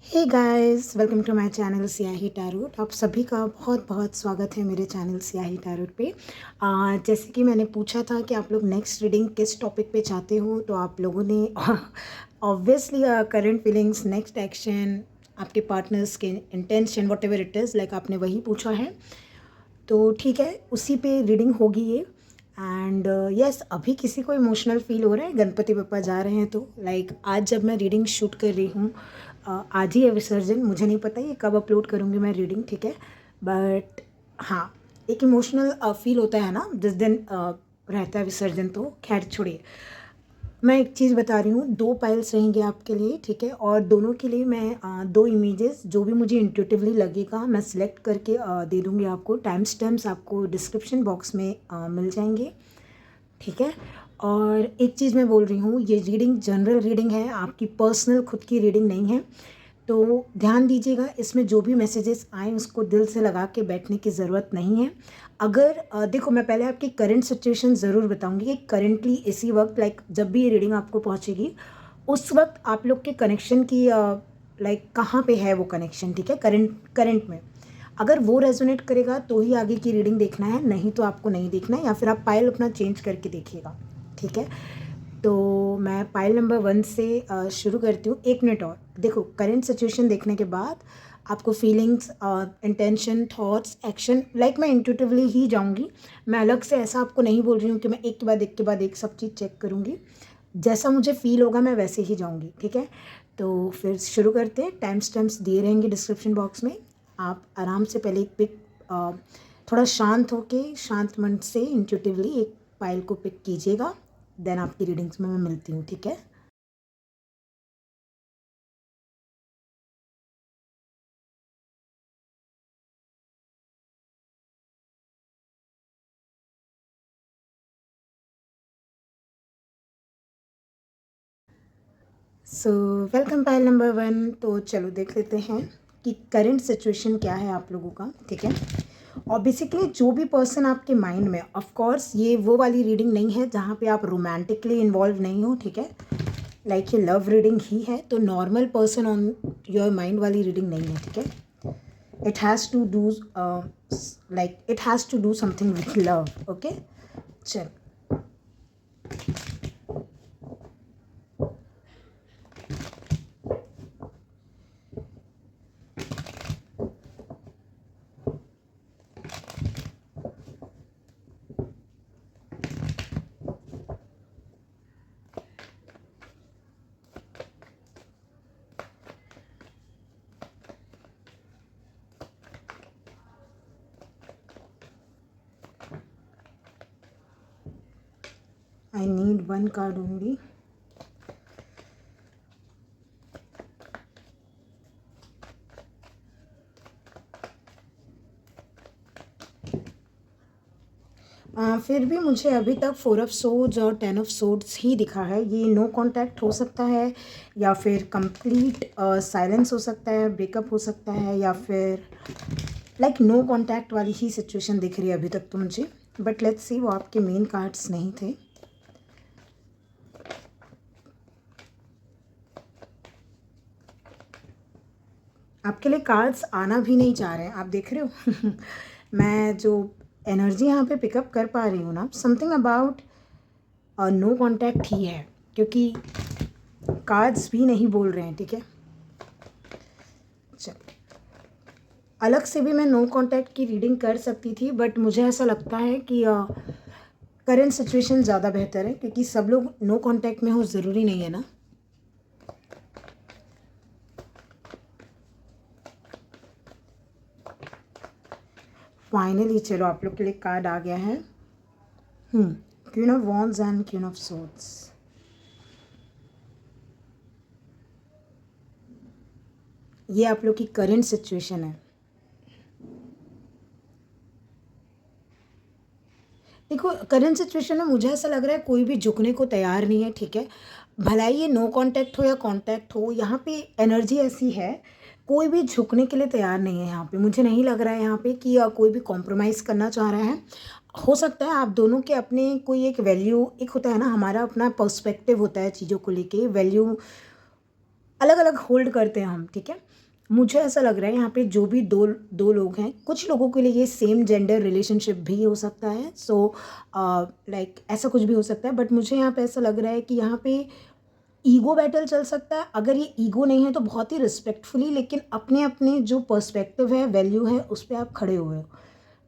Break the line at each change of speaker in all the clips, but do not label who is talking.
Hey guys, welcome to my channel Siyahi tarot. आप सभी का बहुत बहुत स्वागत है मेरे चैनल सियाही टैरोट पे। जैसे कि मैंने पूछा था कि आप लोग नेक्स्ट रीडिंग किस टॉपिक पे चाहते हो, तो आप लोगों ने obviously current feelings, next action, आपके पार्टनर्स के intention, what ever it is, like आपने वही पूछा है। तो ठीक है, उसी पे रीडिंग होगी ये। एंड यस, अभी किसी को इमोशनल फील हो रहा है, गणपति बप्पा जा रहे हैं तो आज जब मैं रीडिंग शूट कर रही हूँ, आज ही है विसर्जन। मुझे नहीं पता ये कब अपलोड करूँगी मैं रीडिंग, ठीक है। बट हाँ, एक इमोशनल फील होता है ना जिस दिन रहता है विसर्जन। तो खैर छोड़िए, मैं एक चीज़ बता रही हूँ। 2 पाइल्स रहेंगे आपके लिए, ठीक है। और दोनों के लिए मैं 2 इमेजेस जो भी मुझे इंट्यूटिवली लगेगा मैं सिलेक्ट करके दे दूँगी आपको। टाइम स्टैम्प्स आपको डिस्क्रिप्शन बॉक्स में मिल जाएंगे, ठीक है। और एक चीज़ मैं बोल रही हूँ, ये रीडिंग जनरल रीडिंग है, आपकी पर्सनल खुद की रीडिंग नहीं है। तो ध्यान दीजिएगा, इसमें जो भी मैसेजेस आए उसको दिल से लगा के बैठने की ज़रूरत नहीं है। अगर देखो, मैं पहले आपकी करंट सिचुएशन ज़रूर बताऊंगी कि करंटली इसी वक्त, लाइक जब भी ये रीडिंग आपको पहुंचेगी उस वक्त आप लोग के कनेक्शन की लाइक कहाँ पे है वो कनेक्शन, ठीक है। करंट में अगर वो रेजोनेट करेगा तो ही आगे की रीडिंग देखना है, नहीं तो आपको नहीं देखना है, या फिर आप पाइल अपना चेंज करके देखिएगा, ठीक है। तो मैं पाइल नंबर 1 से शुरू करती हूँ। 1 मिनट और देखो, करंट सिचुएशन देखने के बाद आपको feelings, intention, thoughts, action, like मैं इंट्यूटिवली ही जाऊँगी। मैं अलग से ऐसा आपको नहीं बोल रही हूँ कि मैं एक के बाद एक के बाद एक सब चीज़ चेक करूँगी। जैसा मुझे फील होगा मैं वैसे ही जाऊँगी, ठीक है। तो फिर शुरू करते हैं। टाइम स्टैम्प्स दिए रहेंगे डिस्क्रिप्शन बॉक्स में। आप आराम से पहले एक पिक, थोड़ा शांत होके, शांत मन से इंट्यूटिवली एक पाइल को पिक कीजिएगा। देन आपकी रीडिंग्स में मैं मिलती हूँ, ठीक है। सो वेलकम पाइल नंबर 1। तो चलो देख लेते हैं कि करंट सिचुएशन क्या है आप लोगों का, ठीक है। और बेसिकली जो भी पर्सन आपके माइंड में, ऑफ कोर्स ये वो वाली रीडिंग नहीं है जहाँ पे आप रोमांटिकली इन्वॉल्व नहीं हो, ठीक है। लाइक ये लव रीडिंग ही है, तो normal person on your mind वाली रीडिंग नहीं है, ठीक है। It has to do like it has to do something with love, okay. चल, आई नीड 1 कार्ड ओनली। फिर भी मुझे अभी तक 4 ऑफ सोर्ड्स और 10 ऑफ सोर्ड्स ही दिखा है। ये नो कांटेक्ट हो सकता है, या फिर कंप्लीट साइलेंस हो सकता है, ब्रेकअप हो सकता है, या फिर लाइक नो कांटेक्ट वाली ही सिचुएशन दिख रही है अभी तक तो मुझे। बट लेट्स सी, वो आपके मेन कार्ड्स नहीं थे। आपके लिए कार्ड्स आना भी नहीं चाह रहे हैं, आप देख रहे हो। मैं जो एनर्जी यहाँ पे पिकअप कर पा रही हूँ ना, समथिंग अबाउट नो कांटेक्ट ही है, क्योंकि कार्ड्स भी नहीं बोल रहे हैं, ठीक है। चल, अलग से भी मैं नो कांटेक्ट की रीडिंग कर सकती थी, बट मुझे ऐसा लगता है कि करंट सिचुएशन ज़्यादा बेहतर है, क्योंकि सब लोग नो कांटेक्ट में हो ज़रूरी नहीं है ना। फाइनली चलो, आप लोग के लिए कार्ड आ गया है। Queen of wands and queen of swords. ये आप लोग की करंट सिचुएशन है। देखो, करंट सिचुएशन में मुझे ऐसा लग रहा है कोई भी झुकने को तैयार नहीं है, ठीक है। भला ही ये नो कांटेक्ट हो या कांटेक्ट हो, यहाँ पे एनर्जी ऐसी है, कोई भी झुकने के लिए तैयार नहीं है यहाँ पे। मुझे नहीं लग रहा है यहाँ पे कि कोई भी कॉम्प्रोमाइज़ करना चाह रहा है। हो सकता है आप दोनों के अपने कोई एक वैल्यू, एक होता है ना, हमारा अपना पर्सपेक्टिव होता है चीज़ों को लेके, वैल्यू अलग अलग होल्ड करते हैं हम, ठीक है। मुझे ऐसा लग रहा है यहाँ पे जो भी दो दो लोग हैं, कुछ लोगों के लिए ये सेम जेंडर रिलेशनशिप भी हो सकता है, सो लाइक ऐसा कुछ भी हो सकता है। बट मुझे यहाँ पे ऐसा लग रहा है कि यहाँ पे ईगो बैटल चल सकता है। अगर ये ईगो नहीं है तो बहुत ही रिस्पेक्टफुली, लेकिन अपने अपने जो पर्सपेक्टिव है, वैल्यू है, उस पर आप खड़े हुए हो।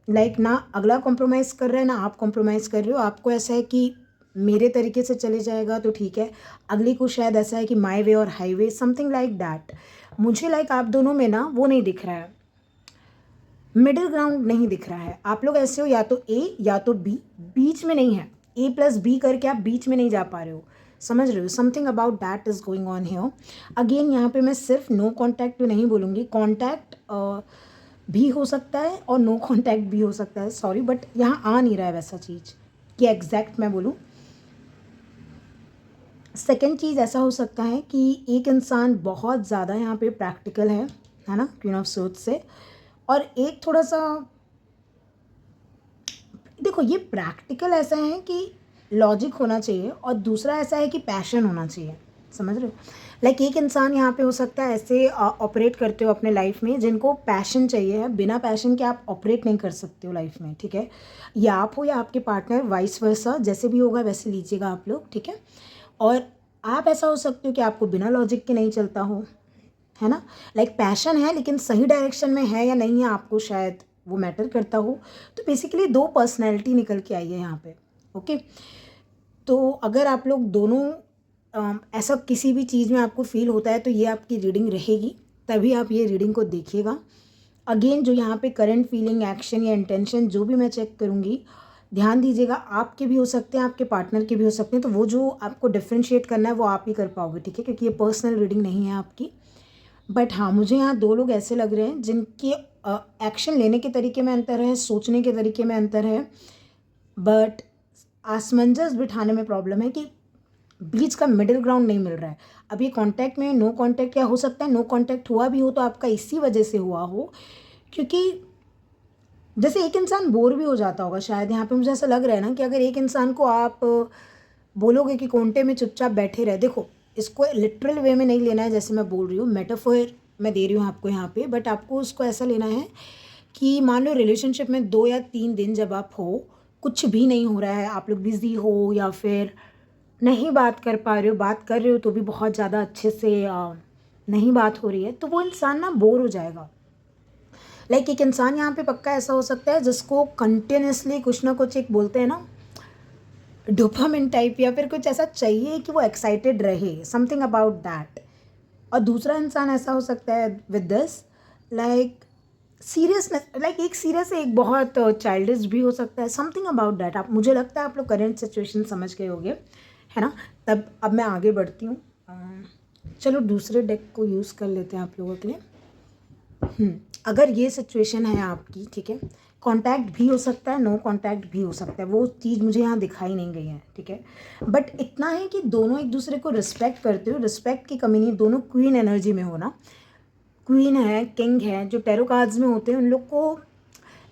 लाइक ना अगला कॉम्प्रोमाइज़ कर रहा है ना आप कॉम्प्रोमाइज़ कर रहे हो। आपको ऐसा है कि मेरे तरीके से चले जाएगा तो ठीक है, अगले को शायद ऐसा है कि माई वे और हाईवे, समथिंग लाइक दैट। मुझे लाइक आप दोनों में ना वो नहीं दिख रहा है, मिडिल ग्राउंड नहीं दिख रहा है। आप लोग ऐसे हो या तो ए या तो बी, बीच में नहीं है। ए प्लस बी करके आप बीच में नहीं जा पा रहे हो, समझ रहे हो? Something about that is going on here. Again यहाँ पे मैं सिर्फ नो कॉन्टैक्ट तो नहीं बोलूँगी, कॉन्टैक्ट भी हो सकता है और नो कॉन्टैक्ट भी हो सकता है, सॉरी, बट यहाँ आ नहीं रहा है वैसा चीज़ कि एग्जैक्ट मैं बोलूँ। सेकेंड चीज़ ऐसा हो सकता है कि एक इंसान बहुत ज़्यादा यहाँ पे प्रैक्टिकल है ना, क्वीन ऑफ सोर्ड्स से, और एक थोड़ा सा, देखो ये प्रैक्टिकल ऐसा है कि लॉजिक होना चाहिए और दूसरा ऐसा है कि पैशन होना चाहिए, समझ रहे हो? लाइक एक इंसान यहाँ पे हो सकता है ऐसे ऑपरेट करते हो अपने लाइफ में जिनको पैशन चाहिए है, बिना पैशन के आप ऑपरेट नहीं कर सकते हो लाइफ में, ठीक है। या आप हो या आपके पार्टनर, वाइस वर्सा, जैसे भी होगा वैसे लीजिएगा आप लोग, ठीक है। और आप ऐसा हो सकते हो कि आपको बिना लॉजिक के नहीं चलता हो, है ना। लाइक पैशन है लेकिन सही डायरेक्शन में है या नहीं है आपको शायद वो मैटर करता हो। तो बेसिकली दो पर्सनैलिटी निकल के आई है यहाँ पे, ओके। तो अगर आप लोग दोनों ऐसा किसी भी चीज़ में आपको फील होता है तो ये आपकी रीडिंग रहेगी, तभी आप ये रीडिंग को देखिएगा। अगेन जो यहाँ पे करंट फीलिंग, एक्शन या इंटेंशन जो भी मैं चेक करूँगी, ध्यान दीजिएगा, आपके भी हो सकते हैं, आपके पार्टनर के भी हो सकते हैं। तो वो जो आपको डिफ्रेंशिएट करना है वो आप ही कर पाओगे, ठीक है, क्योंकि ये पर्सनल रीडिंग नहीं है आपकी। बट हाँ, मुझे यहाँ दो लोग ऐसे लग रहे हैं जिनके एक्शन लेने के तरीके में अंतर है, सोचने के तरीके में अंतर है, बट आसमंजस बिठाने में प्रॉब्लम है कि बीच का मिडिल ग्राउंड नहीं मिल रहा है। अब ये कांटेक्ट में नो कांटेक्ट, या हो सकता है नो कांटेक्ट हुआ भी हो तो आपका इसी वजह से हुआ हो, क्योंकि जैसे एक इंसान बोर भी हो जाता होगा शायद। यहाँ पे मुझे ऐसा लग रहा है ना कि अगर एक इंसान को आप बोलोगे कि कोंटे में चुपचाप बैठे रहे, देखो इसको लिटरल वे में नहीं लेना है, जैसे मैं बोल रही हूँ, मेटाफोर मैं दे रही हूँ आपको यहाँ पे, बट आपको उसको ऐसा लेना है कि मान लो रिलेशनशिप में 2 या 3 दिन जब आप हो, कुछ भी नहीं हो रहा है, आप लोग बिज़ी हो या फिर नहीं बात कर पा रहे हो, बात कर रहे हो तो भी बहुत ज़्यादा अच्छे से नहीं बात हो रही है, तो वो इंसान ना बोर हो जाएगा। लाइक एक इंसान यहाँ पे पक्का ऐसा हो सकता है जिसको कंटिन्यूसली कुछ ना कुछ, एक बोलते हैं ना डोपामिन टाइप, या फिर कुछ ऐसा चाहिए कि वो एक्साइटेड रहे, समथिंग अबाउट दैट। और दूसरा इंसान ऐसा हो सकता है with this, like seriousness, like एक सीरियस है, एक बहुत चाइल्डिश भी हो सकता है, समथिंग अबाउट दैट। आप, मुझे लगता है आप लोग करेंट सिचुएशन समझ गए होंगे, है ना। तब अब मैं आगे बढ़ती हूँ। चलो दूसरे डेक को यूज़ कर लेते हैं आप लोगों के लिए। अगर ये सिचुएशन है आपकी, ठीक है, कांटेक्ट भी हो सकता है, नो कांटेक्ट भी हो सकता है, वो चीज़ मुझे यहाँ दिखाई नहीं गई है, ठीक है। बट इतना है कि दोनों एक दूसरे को रिस्पेक्ट करते हो, रिस्पेक्ट की कमी नहीं, दोनों क्वीन एनर्जी में हो ना। क्वीन है, किंग है, जो टैरो कार्ड्स में होते हैं उन लोग को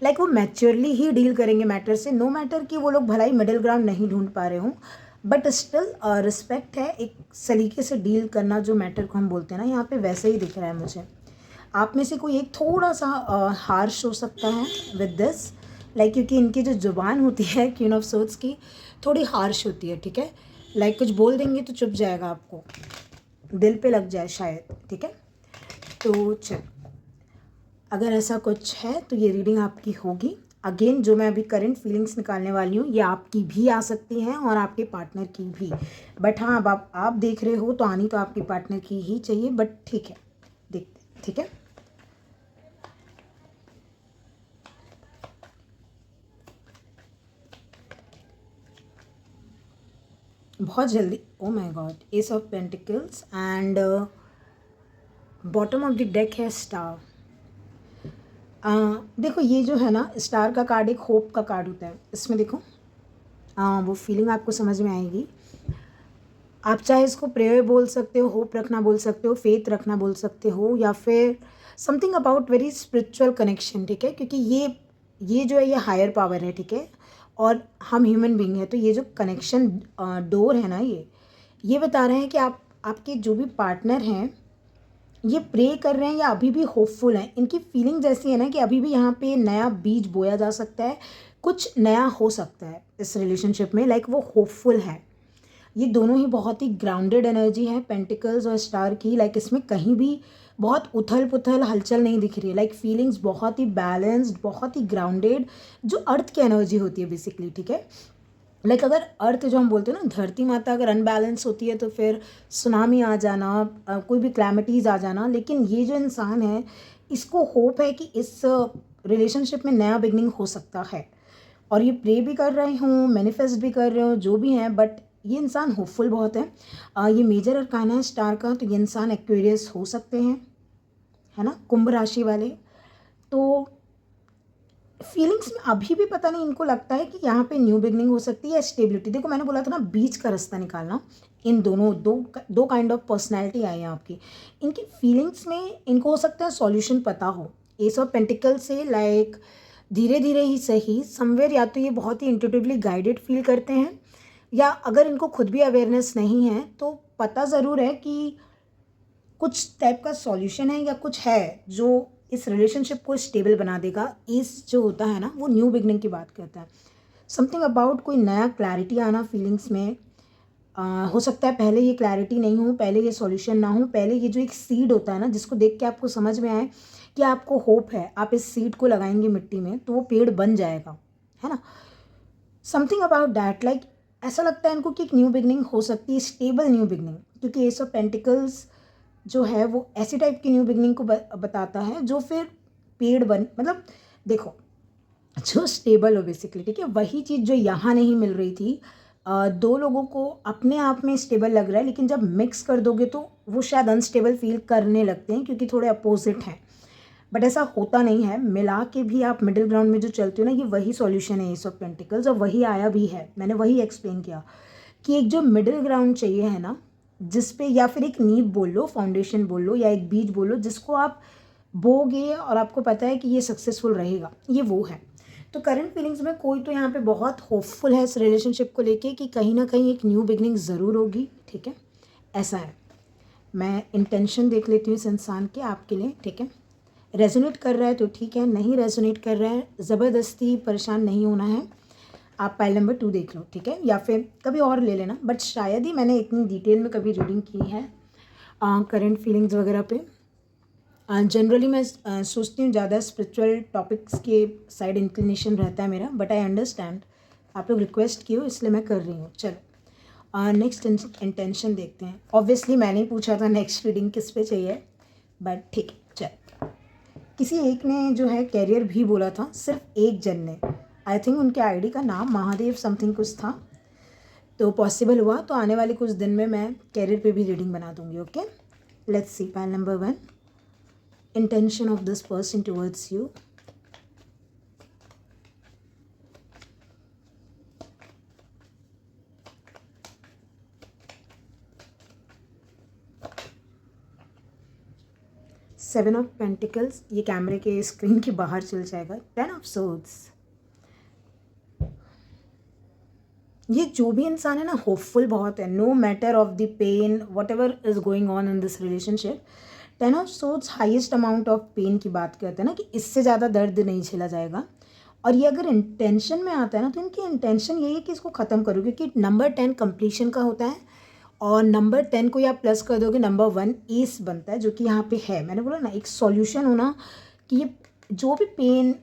लाइक वो मैच्योरली ही डील करेंगे मैटर से, नो मैटर कि वो लोग भलाई मिडिल ग्राउंड नहीं ढूंढ पा रहे हों, बट स्टिल रिस्पेक्ट है, एक सलीके से डील करना जो मैटर को हम बोलते हैं ना, यहाँ पे वैसे ही दिख रहा है मुझे। आप में से कोई एक थोड़ा सा हार्श हो सकता है विद दिस, लाइक क्योंकि इनकी जो ज़ुबान होती है क्वीन ऑफ सोर्ड्स की थोड़ी हार्श होती है, ठीक है। लाइक कुछ बोल देंगे तो चुप जाएगा, आपको दिल पे लग जाए शायद, ठीक है। तो चल, अगर ऐसा कुछ है तो ये रीडिंग आपकी होगी। अगेन जो मैं अभी करंट फीलिंग्स निकालने वाली हूँ ये आपकी भी आ सकती हैं और आपके पार्टनर की भी, बट हाँ अब आप देख रहे हो तो आनी तो आपके पार्टनर की ही चाहिए, बट ठीक है, देखते हैं, ठीक है। बहुत जल्दी, oh my God, S of pentacles and bottom of the deck है स्टार। देखो ये जो है ना, स्टार का कार्ड एक होप का कार्ड होता है, इसमें देखो वो फीलिंग आपको समझ में आएगी। आप चाहे इसको प्रेयर बोल सकते हो, होप रखना बोल सकते हो, फेथ रखना बोल सकते हो, या फिर something about very spiritual connection, ठीक है, क्योंकि ये जो है ये हायर पावर है, ठीक है, और हम ह्यूमन बीइंग है, तो ये जो कनेक्शन डोर है ना, ये बता रहे हैं कि आपके जो भी पार्टनर हैं ये प्रे कर रहे हैं या अभी भी होपफुल हैं। इनकी फीलिंग जैसी है ना कि अभी भी यहाँ पे नया बीज बोया जा सकता है, कुछ नया हो सकता है इस रिलेशनशिप में, लाइक वो होपफुल है। ये दोनों ही बहुत ही ग्राउंडेड एनर्जी है पेंटिकल्स और स्टार की, लाइक इसमें कहीं भी बहुत उथल पुथल हलचल नहीं दिख रही है। लाइक फीलिंग्स बहुत ही बैलेंस्ड, बहुत ही ग्राउंडेड, जो अर्थ की एनर्जी होती है बेसिकली, ठीक है। लाइक अगर अर्थ जो हम बोलते हैं ना, धरती माता अगर अनबैलेंस होती है तो फिर सुनामी आ जाना, कोई भी क्लैमिटीज़ आ जाना। लेकिन ये जो इंसान है, इसको होप है कि इस रिलेशनशिप में नया बिगनिंग हो सकता है। और ये प्रे भी कर रहे हूँ, मैनिफेस्ट भी कर रहे हो, जो भी हैं, बट ये इंसान होपफुल बहुत है। ये मेजर अरकाना है स्टार का, तो ये इंसान एक्वेरियस हो सकते हैं, है ना, कुंभ राशि वाले। तो फीलिंग्स में अभी भी पता नहीं, इनको लगता है कि यहाँ पे न्यू बिगनिंग हो सकती है, स्टेबिलिटी। देखो मैंने बोला था ना, बीच का रास्ता निकालना। इन दोनों दो काइंड ऑफ पर्सनैलिटी आई है आपकी। इनकी फीलिंग्स में इनको हो सकता है सॉल्यूशन पता हो। एस ऑफ पेंटिकल से लाइक धीरे धीरे ही सही, समवेयर या तो ये बहुत ही इंट्यूटिवली गाइडेड फील करते हैं, या अगर इनको खुद भी अवेयरनेस नहीं है तो पता ज़रूर है कि कुछ टाइप का सॉल्यूशन है या कुछ है जो इस रिलेशनशिप को स्टेबल बना देगा। इस जो होता है ना, वो न्यू बिगनिंग की बात करता है। समथिंग अबाउट कोई नया क्लैरिटी आना फीलिंग्स में। हो सकता है पहले ये क्लैरिटी नहीं हो, पहले ये सॉल्यूशन ना हो, पहले ये जो एक सीड होता है ना, जिसको देख के आपको समझ में आए कि आपको होप है, आप इस सीड को लगाएंगे मिट्टी में तो वो पेड़ बन जाएगा, है ना। समथिंग अबाउट दैट, लाइक ऐसा लगता है इनको कि एक न्यू बिगनिंग हो सकती है, स्टेबल न्यू बिगनिंग। क्योंकि एस ऑफ पेंटिकल्स जो है वो ऐसी टाइप की न्यू बिगनिंग को बताता है जो फिर पेड़ बन, मतलब देखो, जो स्टेबल हो बेसिकली, ठीक है। वही चीज़ जो यहाँ नहीं मिल रही थी, दो लोगों को अपने आप में स्टेबल लग रहा है, लेकिन जब मिक्स कर दोगे तो वो शायद अनस्टेबल फील करने लगते हैं, क्योंकि थोड़े अपोजिट हैं। बट ऐसा होता नहीं है, मिला के भी आप मिडिल ग्राउंड में जो चलते हो ना, ये वही सॉल्यूशन है एस ऑफ पेंटिकल्स, और वही आया भी है। मैंने वही एक्सप्लेन किया कि एक जो मिडिल ग्राउंड चाहिए है ना, जिस पे, या फिर एक नींव बोल लो, फाउंडेशन बोल लो, या एक बीज बोल लो, जिसको आप बोगे और आपको पता है कि ये सक्सेसफुल रहेगा, ये वो है। तो करंट फीलिंग्स में कोई तो यहाँ पे बहुत होपफुल है इस रिलेशनशिप को लेके कि कहीं ना कहीं एक न्यू बिगनिंग ज़रूर होगी, ठीक है, ऐसा है। मैं इंटेंशन देख लेती हूँ इस इंसान के आपके लिए, ठीक है। रेजोनेट कर रहा है तो ठीक है, नहीं रेजोनेट कर रहा है, ज़बरदस्ती परेशान नहीं होना है। आप पाइल नंबर 2 देख लो, ठीक है, या फिर कभी और ले लेना, बट शायद ही मैंने इतनी डिटेल में कभी रीडिंग की है करंट फीलिंग्स वगैरह पे। जनरली मैं सोचती हूँ ज़्यादा स्पिरिचुअल टॉपिक्स के साइड इंक्लिनेशन रहता है मेरा, बट आई अंडरस्टैंड आप लोग रिक्वेस्ट की हो, इसलिए मैं कर रही हूँ। चलो नेक्स्ट इंटेंशन देखते हैं। ऑब्वियसली मैंने ही पूछा था नेक्स्ट रीडिंग किस पे चाहिए, बट ठीक है, चलो। किसी एक ने जो है कैरियर भी बोला था, सिर्फ एक जन ने। आई थिंक उनके आईडी का नाम महादेव समथिंग कुछ था, तो पॉसिबल हुआ तो आने वाले कुछ दिन में मैं कैरियर पे भी रीडिंग बना दूंगी। Okay, let's see pile number 1, intention of this person towards you. Seven of pentacles, ये कैमरे के स्क्रीन के बाहर चल जाएगा। 10 ऑफ सोर्ड्स, ये जो भी इंसान है ना, होपफुल बहुत है, no matter of the pain whatever is going on in this relationship. 10 of swords highest amount of pain की बात करते हैं ना, कि इससे ज़्यादा दर्द नहीं झेला जाएगा। और ये अगर इंटेंशन में आता है ना, तो इनकी इंटेंशन यही है कि इसको ख़त्म करो, क्योंकि नंबर 10 कंप्लीशन का होता है, और नंबर 10 को आप प्लस कर दोगे, नंबर 1 एस बनता है, जो कि यहाँ पे है। मैंने बोला ना, एक सॉल्यूशन होना कि ये जो भी पेन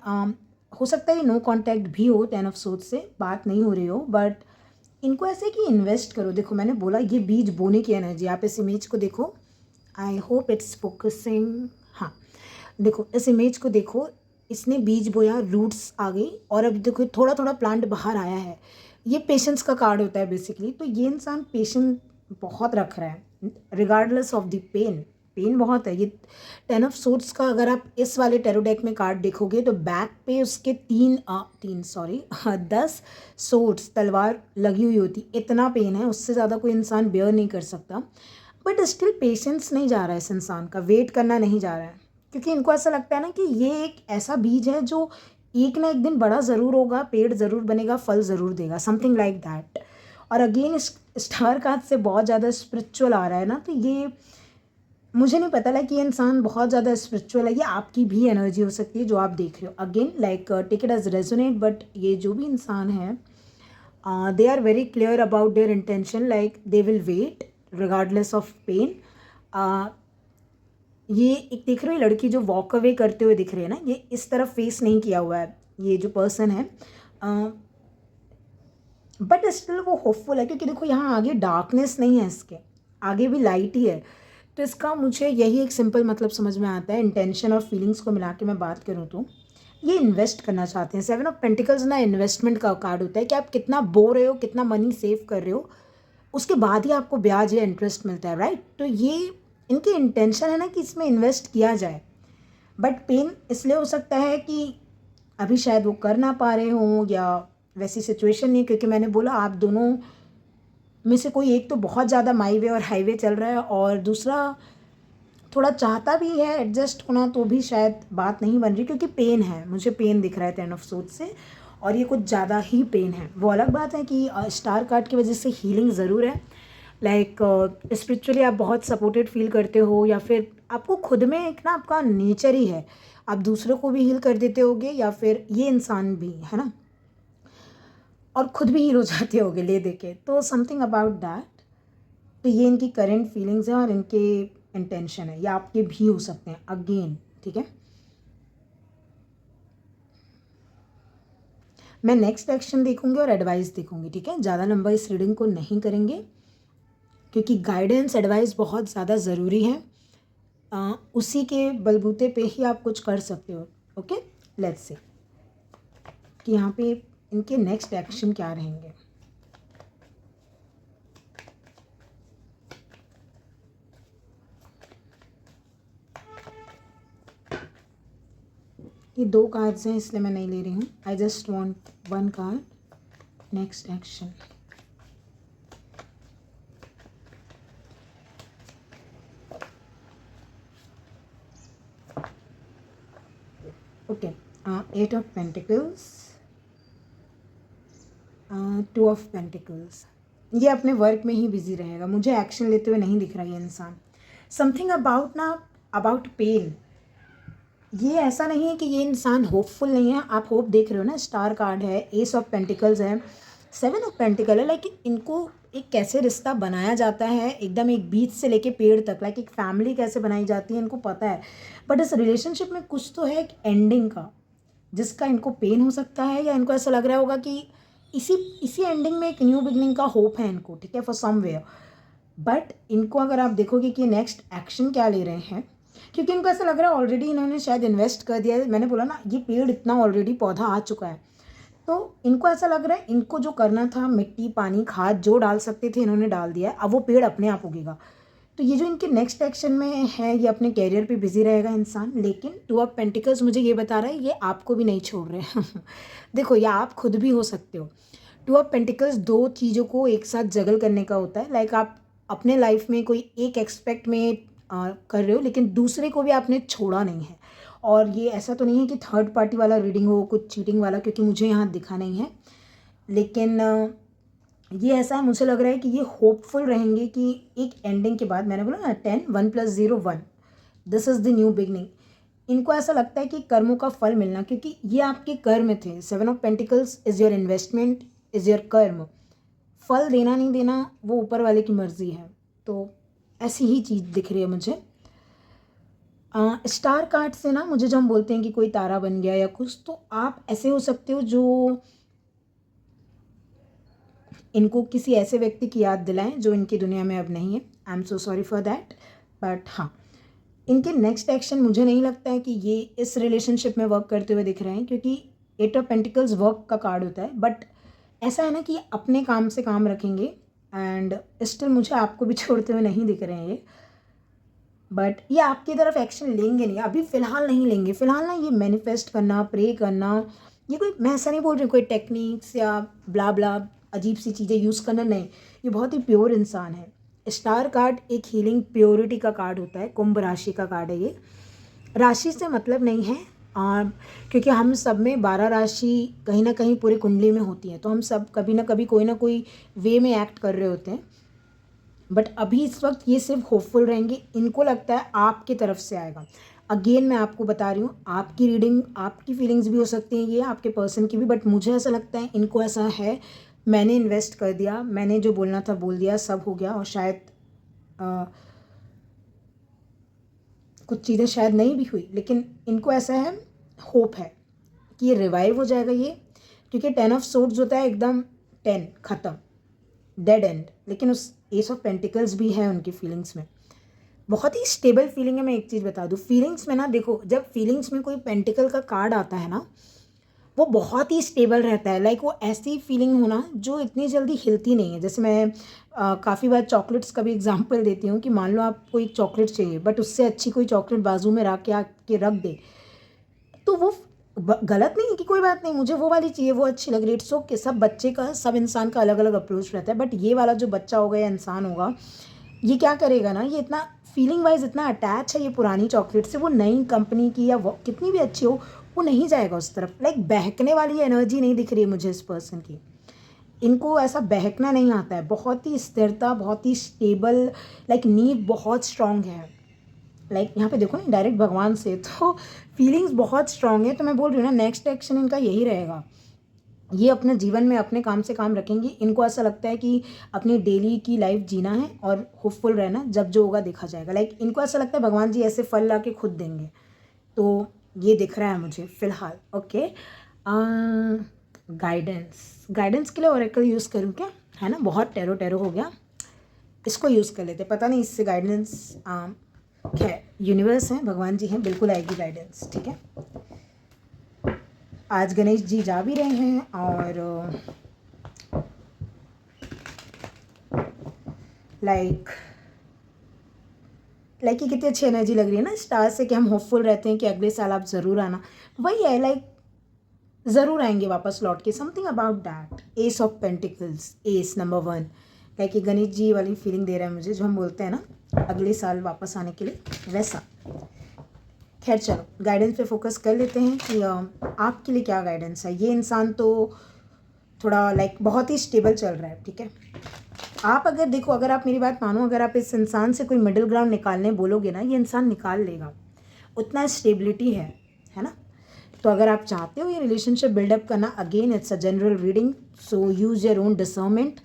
हो सकता है, नो कांटेक्ट भी हो 10 ऑफ सोर्ड्स से, बात नहीं हो रही हो, बट इनको ऐसे कि इन्वेस्ट करो। देखो मैंने बोला ये बीज बोने की एनर्जी, आप इस इमेज को देखो, आई होप इट्स फोकसिंग। हाँ देखो, इस इमेज को देखो, इसने बीज बोया, रूट्स आ गई, और अब देखो थोड़ा थोड़ा प्लांट बाहर आया है। ये पेशेंस का कार्ड होता है बेसिकली। तो ये इंसान पेशेंस बहुत रख रहा है, regardless of the pain. Pain बहुत है। ये 10 ऑफ सोर्ड्स का अगर आप इस वाले टैरो डेक में कार्ड देखोगे तो बैक पे उसके 10 सोर्ड्स, तलवार लगी हुई होती। इतना पेन है, उससे ज़्यादा कोई इंसान बेयर नहीं कर सकता। बट स्टिल पेशेंस नहीं जा रहा है इस इंसान का, वेट करना नहीं जा रहा है, क्योंकि इनको ऐसा लगता है ना कि ये एक ऐसा बीज है जो एक ना एक दिन बड़ा ज़रूर होगा, पेड़ ज़रूर बनेगा, फल ज़रूर देगा, समथिंग लाइक दैट। और अगेन इस स्टार कार्ड से बहुत ज़्यादा स्पिरिचुअल आ रहा है ना, तो ये मुझे नहीं पता लाइक ये इंसान बहुत ज़्यादा स्पिरिचुअल है, ये आपकी भी एनर्जी हो सकती है जो आप देख रहे हो। Again like take it as resonate, but ये जो भी इंसान है they are very clear about their intention, like they will wait regardless of pain. ये एक दिख रही लड़की जो वॉक अवे करते हुए दिख रही है ना, ये इस तरफ फेस नहीं किया हुआ है ये जो पर्सन है, बट स्टिल वो होपफुल है क्योंकि देखो यहाँ आगे डार्कनेस नहीं है, इसके आगे भी लाइट ही है। तो इसका मुझे यही एक सिंपल मतलब समझ में आता है, इंटेंशन और फीलिंग्स को मिला के मैं बात करूँ तो ये इन्वेस्ट करना चाहते हैं। 7 ऑफ पेंटिकल्स ना इन्वेस्टमेंट का कार्ड होता है कि आप कितना बो रहे हो, कितना मनी सेव कर रहे हो, उसके बाद ही आपको ब्याज या इंटरेस्ट मिलता है, राइट। तो ये इनकी इंटेंशन है ना कि इसमें इन्वेस्ट किया जाए, बट पेन इसलिए हो सकता है कि अभी शायद वो कर ना पा रहे हों या वैसी सिचुएशन नहीं, क्योंकि मैंने बोला आप दोनों में से कोई एक तो बहुत ज़्यादा माई वे और हाईवे चल रहा है और दूसरा थोड़ा चाहता भी है एडजस्ट होना, तो भी शायद बात नहीं बन रही क्योंकि पेन है, मुझे पेन दिख रहा है 10 ऑफ सोर्ड्स से, और ये कुछ ज़्यादा ही पेन है। वो अलग बात है कि स्टार कार्ड की वजह से हीलिंग ज़रूर है, लाइक स्पिरिचुअली आप बहुत सपोर्टेड फील करते हो, या फिर आपको खुद में एक ना आपका नेचर ही है, आप दूसरों को भी हील कर देते होगे या फिर ये इंसान भी है ना, और खुद भी हील हो जाते होगे ले देके, तो समथिंग अबाउट दैट। तो ये इनकी करेंट फीलिंग्स हैं और इनके इंटेंशन है, या आपके भी हो सकते हैं अगेन, ठीक है। मैं नेक्स्ट एक्शन देखूंगी और एडवाइस देखूंगी, ठीक है। ज़्यादा लंबा इस रीडिंग को नहीं करेंगे क्योंकि गाइडेंस एडवाइस बहुत ज़्यादा ज़रूरी है, उसी के बलबूते पे ही आप कुछ कर सकते हो। ओके, लेट्स से कि यहाँ पे इनके नेक्स्ट एक्शन क्या रहेंगे। ये 2 कार्ड्स हैं इसलिए मैं नहीं ले रही हूँ, I just want 1 card. Next action, okay, 8 of pentacles, 2 of pentacles. ये अपने वर्क में ही बिजी रहेगा, मुझे एक्शन लेते हुए नहीं दिख रहा ये इंसान। समथिंग अबाउट ना अबाउट पेन, ये ऐसा नहीं है कि ये इंसान होपफुल नहीं है, आप होप देख रहे हो ना, स्टार कार्ड है, एस ऑफ पेंटिकल्स है, 7 ऑफ पेंटिकल है, लाइक इनको एक कैसे रिश्ता बनाया जाता है एकदम एक बीज से लेके पेड़ तक, लाइक एक फैमिली कैसे बनाई जाती है इनको पता है, बट इस रिलेशनशिप में कुछ तो है एक एंडिंग का जिसका इनको पेन हो सकता है, या इनको ऐसा लग रहा होगा कि इसी एंडिंग में एक न्यू बिगनिंग का होप है इनको, ठीक है, फॉर समवेयर। बट इनको अगर आप देखोगे कि नेक्स्ट एक्शन क्या ले रहे हैं, क्योंकि इनको ऐसा लग रहा है ऑलरेडी इन्होंने शायद इन्वेस्ट कर दिया है, मैंने बोला ना ये पेड़ इतना ऑलरेडी पौधा आ चुका है, तो इनको ऐसा लग रहा है इनको जो करना था मिट्टी पानी खाद जो डाल सकते थे इन्होंने डाल दिया है, अब वो पेड़ अपने आप उगेगा। तो ये जो इनके नेक्स्ट एक्शन में है, ये अपने कैरियर पे बिजी रहेगा इंसान, लेकिन 2 ऑफ पेंटिकल्स मुझे ये बता रहा है ये आपको भी नहीं छोड़ रहे हैं देखो, या आप खुद भी हो सकते हो। 2 ऑफ पेंटिकल्स 2 चीज़ों को एक साथ जगल करने का होता है, लाइक आप अपने लाइफ में कोई एक एक्सपेक्ट में कर रहे हो लेकिन दूसरे को भी आपने छोड़ा नहीं है। और ये ऐसा तो नहीं है कि थर्ड पार्टी वाला रीडिंग हो, कुछ चीटिंग वाला, क्योंकि मुझे यहाँ दिखा नहीं है, लेकिन ये ऐसा है, मुझे लग रहा है कि ये होपफुल रहेंगे कि एक एंडिंग के बाद, मैंने बोला ना 10 1 + 0 1, this is the new beginning. इनको ऐसा लगता है कि कर्मों का फल मिलना, क्योंकि ये आपके कर्म थे। 7 of pentacles is your investment, is your कर्म। फल देना नहीं देना वो ऊपर वाले की मर्जी है, तो ऐसी ही चीज़ दिख रही है मुझे। स्टार कार्ड से ना मुझे जब हम बोलते हैं कि कोई तारा बन गया या कुछ, तो आप ऐसे हो सकते हो जो इनको किसी ऐसे व्यक्ति की याद दिलाएं जो इनकी दुनिया में अब नहीं है। I am so sorry for that, but हाँ, इनके नेक्स्ट एक्शन मुझे नहीं लगता है कि ये इस रिलेशनशिप में वर्क करते हुए दिख रहे हैं, क्योंकि 8 ऑफ पेंटिकल्स वर्क का कार्ड होता है, बट ऐसा है ना कि अपने काम से काम रखेंगे, एंड स्टिल मुझे आपको भी छोड़ते हुए नहीं दिख रहे हैं ये, बट ये आपकी तरफ एक्शन लेंगे नहीं, अभी फ़िलहाल नहीं लेंगे। फ़िलहाल ना ये मैनिफेस्ट करना, प्रे करना, ये कोई, मैं ऐसा नहीं बोल रही कोई टेक्निक्स या ब्ला ब्ला अजीब सी चीज़ें यूज़ करना, नहीं, ये बहुत ही प्योर इंसान है। स्टार कार्ड एक हीलिंग प्योरिटी का कार्ड होता है, कुंभ राशि का कार्ड है ये। राशि से मतलब नहीं है, क्योंकि हम सब में 12 राशि कहीं ना कहीं पूरी कुंडली में होती है, तो हम सब कभी ना कभी कोई ना कोई वे में एक्ट कर रहे होते हैं, बट अभी इस वक्त ये सिर्फ होपफुल रहेंगे, इनको लगता है आपकी तरफ से आएगा। अगेन मैं आपको बता रही हूँ, आपकी रीडिंग, आपकी फीलिंग्स भी हो सकती हैं, ये आपके पर्सन की भी, बट मुझे ऐसा लगता है इनको ऐसा है, मैंने इन्वेस्ट कर दिया, मैंने जो बोलना था बोल दिया, सब हो गया, और शायद कुछ चीज़ें शायद नहीं भी हुई, लेकिन इनको ऐसा है, होप है कि ये रिवाइव हो जाएगा ये, क्योंकि 10 ऑफ सोर्ड्स होता है एकदम 10 ख़त्म, डेड एंड। लेकिन उस एस ऑफ पेंटिकल्स भी है उनकी फीलिंग्स में, बहुत ही स्टेबल फीलिंग है। मैं एक चीज़ बता दूँ, फीलिंग्स में ना देखो, जब फीलिंग्स में कोई पेंटिकल का कार्ड आता है ना, वो बहुत ही स्टेबल रहता है। लाइक वो ऐसी फीलिंग होना जो इतनी जल्दी हिलती नहीं है। जैसे मैं काफ़ी बार चॉकलेट्स का भी एग्जांपल देती हूँ कि मान लो आपको एक चॉकलेट चाहिए, बट उससे अच्छी कोई चॉकलेट बाजू में रख के आके रख दे, तो वो गलत नहीं है कि कोई बात नहीं, मुझे वो वाली चाहिए, वो अच्छी लग रही है, इट्स ओके। सब बच्चे का, सब इंसान का अलग अलग अप्रोच रहता है, बट ये वाला जो बच्चा होगा या इंसान होगा, ये क्या करेगा ना, ये इतना फीलिंग वाइज इतना अटैच है ये पुरानी चॉकलेट से, वो नई कंपनी की या वो कितनी भी अच्छी हो, वो नहीं जाएगा उस तरफ। लाइक बहकने वाली एनर्जी नहीं दिख रही है मुझे इस पर्सन की, इनको ऐसा बहकना नहीं आता है, बहुत ही स्थिरता, बहुत ही स्टेबल, लाइक नींव बहुत स्ट्रांग है। लाइक यहाँ पे देखो ना, डायरेक्ट भगवान से, तो फीलिंग्स बहुत स्ट्रांग है। तो मैं बोल रही हूँ ना, नेक्स्ट एक्शन इनका यही रहेगा, ये अपने जीवन में अपने काम से काम रखेंगे। इनको ऐसा लगता है कि अपनी डेली की लाइफ जीना है और होपफुल रहना, जब जो होगा देखा जाएगा। लाइक इनको ऐसा लगता है भगवान जी ऐसे फल ला के खुद देंगे, तो ये दिख रहा है मुझे फ़िलहाल। ओके, गाइडेंस के लिए ओरेकल यूज़ करूँ क्या, है ना, बहुत टेरो टेरो हो गया, इसको यूज़ कर लेते, पता नहीं इससे गाइडेंस, खैर यूनिवर्स हैं, भगवान जी हैं, बिल्कुल आएगी गाइडेंस। ठीक है, आज गणेश जी जा भी रहे हैं, और लाइक ये कितनी अच्छी एनर्जी लग रही है ना स्टार से, कि हम होपफुल रहते हैं कि अगले साल आप ज़रूर आना। वही है, लाइक ज़रूर आएंगे वापस लौट के, something about that. S of pentacles, S number 1, like ये गणेश जी वाली फीलिंग दे रहा है मुझे, जो हम बोलते हैं ना अगले साल वापस आने के लिए, वैसा। खैर चलो, गाइडेंस पे फोकस कर लेते हैं कि आपके लिए क्या गाइडेंस है। ये इंसान तो थोड़ा लाइक बहुत ही स्टेबल चल रहा है, ठीक है। आप अगर देखो, अगर आप मेरी बात मानो, अगर आप इस इंसान से कोई मिडिल ग्राउंड निकालने बोलोगे ना, ये इंसान निकाल लेगा, उतना स्टेबिलिटी है ना। तो अगर आप चाहते हो ये रिलेशनशिप बिल्डअप करना, again it's a general reading, so use your own discernment.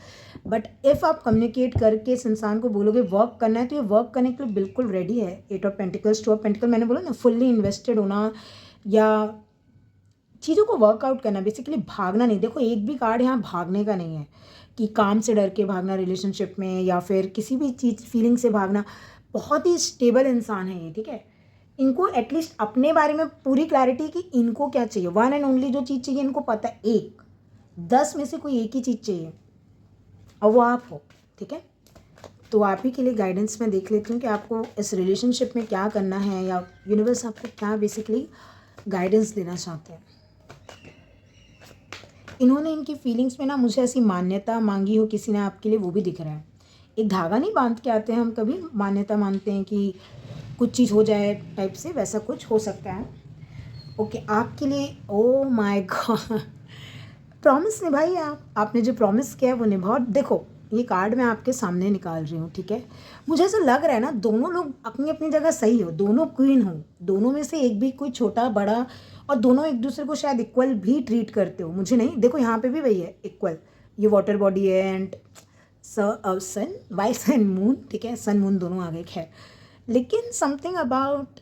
But if आप कम्युनिकेट करके इस इंसान को बोलोगे वर्क करना है, तो ये वर्क करने के लिए बिल्कुल रेडी है। 8 ऑफ पेंटिकल्स, 2 ऑफ पेंटिकल, मैंने बोला ना, फुल्ली इन्वेस्टेड होना या चीज़ों को वर्कआउट करना, बेसिकली भागना नहीं। देखो, एक भी कार्ड यहाँ भागने का नहीं है कि काम से डर के भागना रिलेशनशिप में, या फिर किसी भी चीज़ फीलिंग से भागना। बहुत ही स्टेबल इंसान है ये, ठीक है। इनको एटलीस्ट अपने बारे में पूरी क्लैरिटी कि इनको क्या चाहिए, वन एंड ओनली जो चीज़ चाहिए इनको पता है, 10 में से कोई एक ही चीज़ चाहिए, और वो आप हो, ठीक है। तो आप ही के लिए गाइडेंस में देख लेती हूँ कि आपको इस रिलेशनशिप में क्या करना है, या यूनिवर्स आपको क्या बेसिकली गाइडेंस देना चाहते हैं। इन्होंने इनकी फीलिंग्स में ना मुझे ऐसी मान्यता मांगी हो किसी ने आपके लिए, वो भी दिख रहा है। एक धागा नहीं बांध के आते हैं हम कभी, मान्यता मांगते हैं कि कुछ चीज़ हो जाए टाइप से, वैसा कुछ हो सकता है। ओके, आपके लिए, ओ माय गॉड, प्रॉमिस निभाइए आप, आपने जो प्रॉमिस किया है वो निभाओ। देखो, ये कार्ड मैं आपके सामने निकाल रही हूँ, ठीक है। मुझे ऐसा लग रहा है ना, दोनों लोग अपनी अपनी जगह सही हो, दोनों क्वीन हो, दोनों में से एक भी कोई छोटा बड़ा, और दोनों एक दूसरे को शायद इक्वल भी ट्रीट करते हो, मुझे नहीं। देखो यहाँ पे भी वही है, इक्वल, ये वाटर बॉडी है, and sun, vice and moon, ठीक है, सन मून दोनों आ गए, खैर। लेकिन समथिंग अबाउट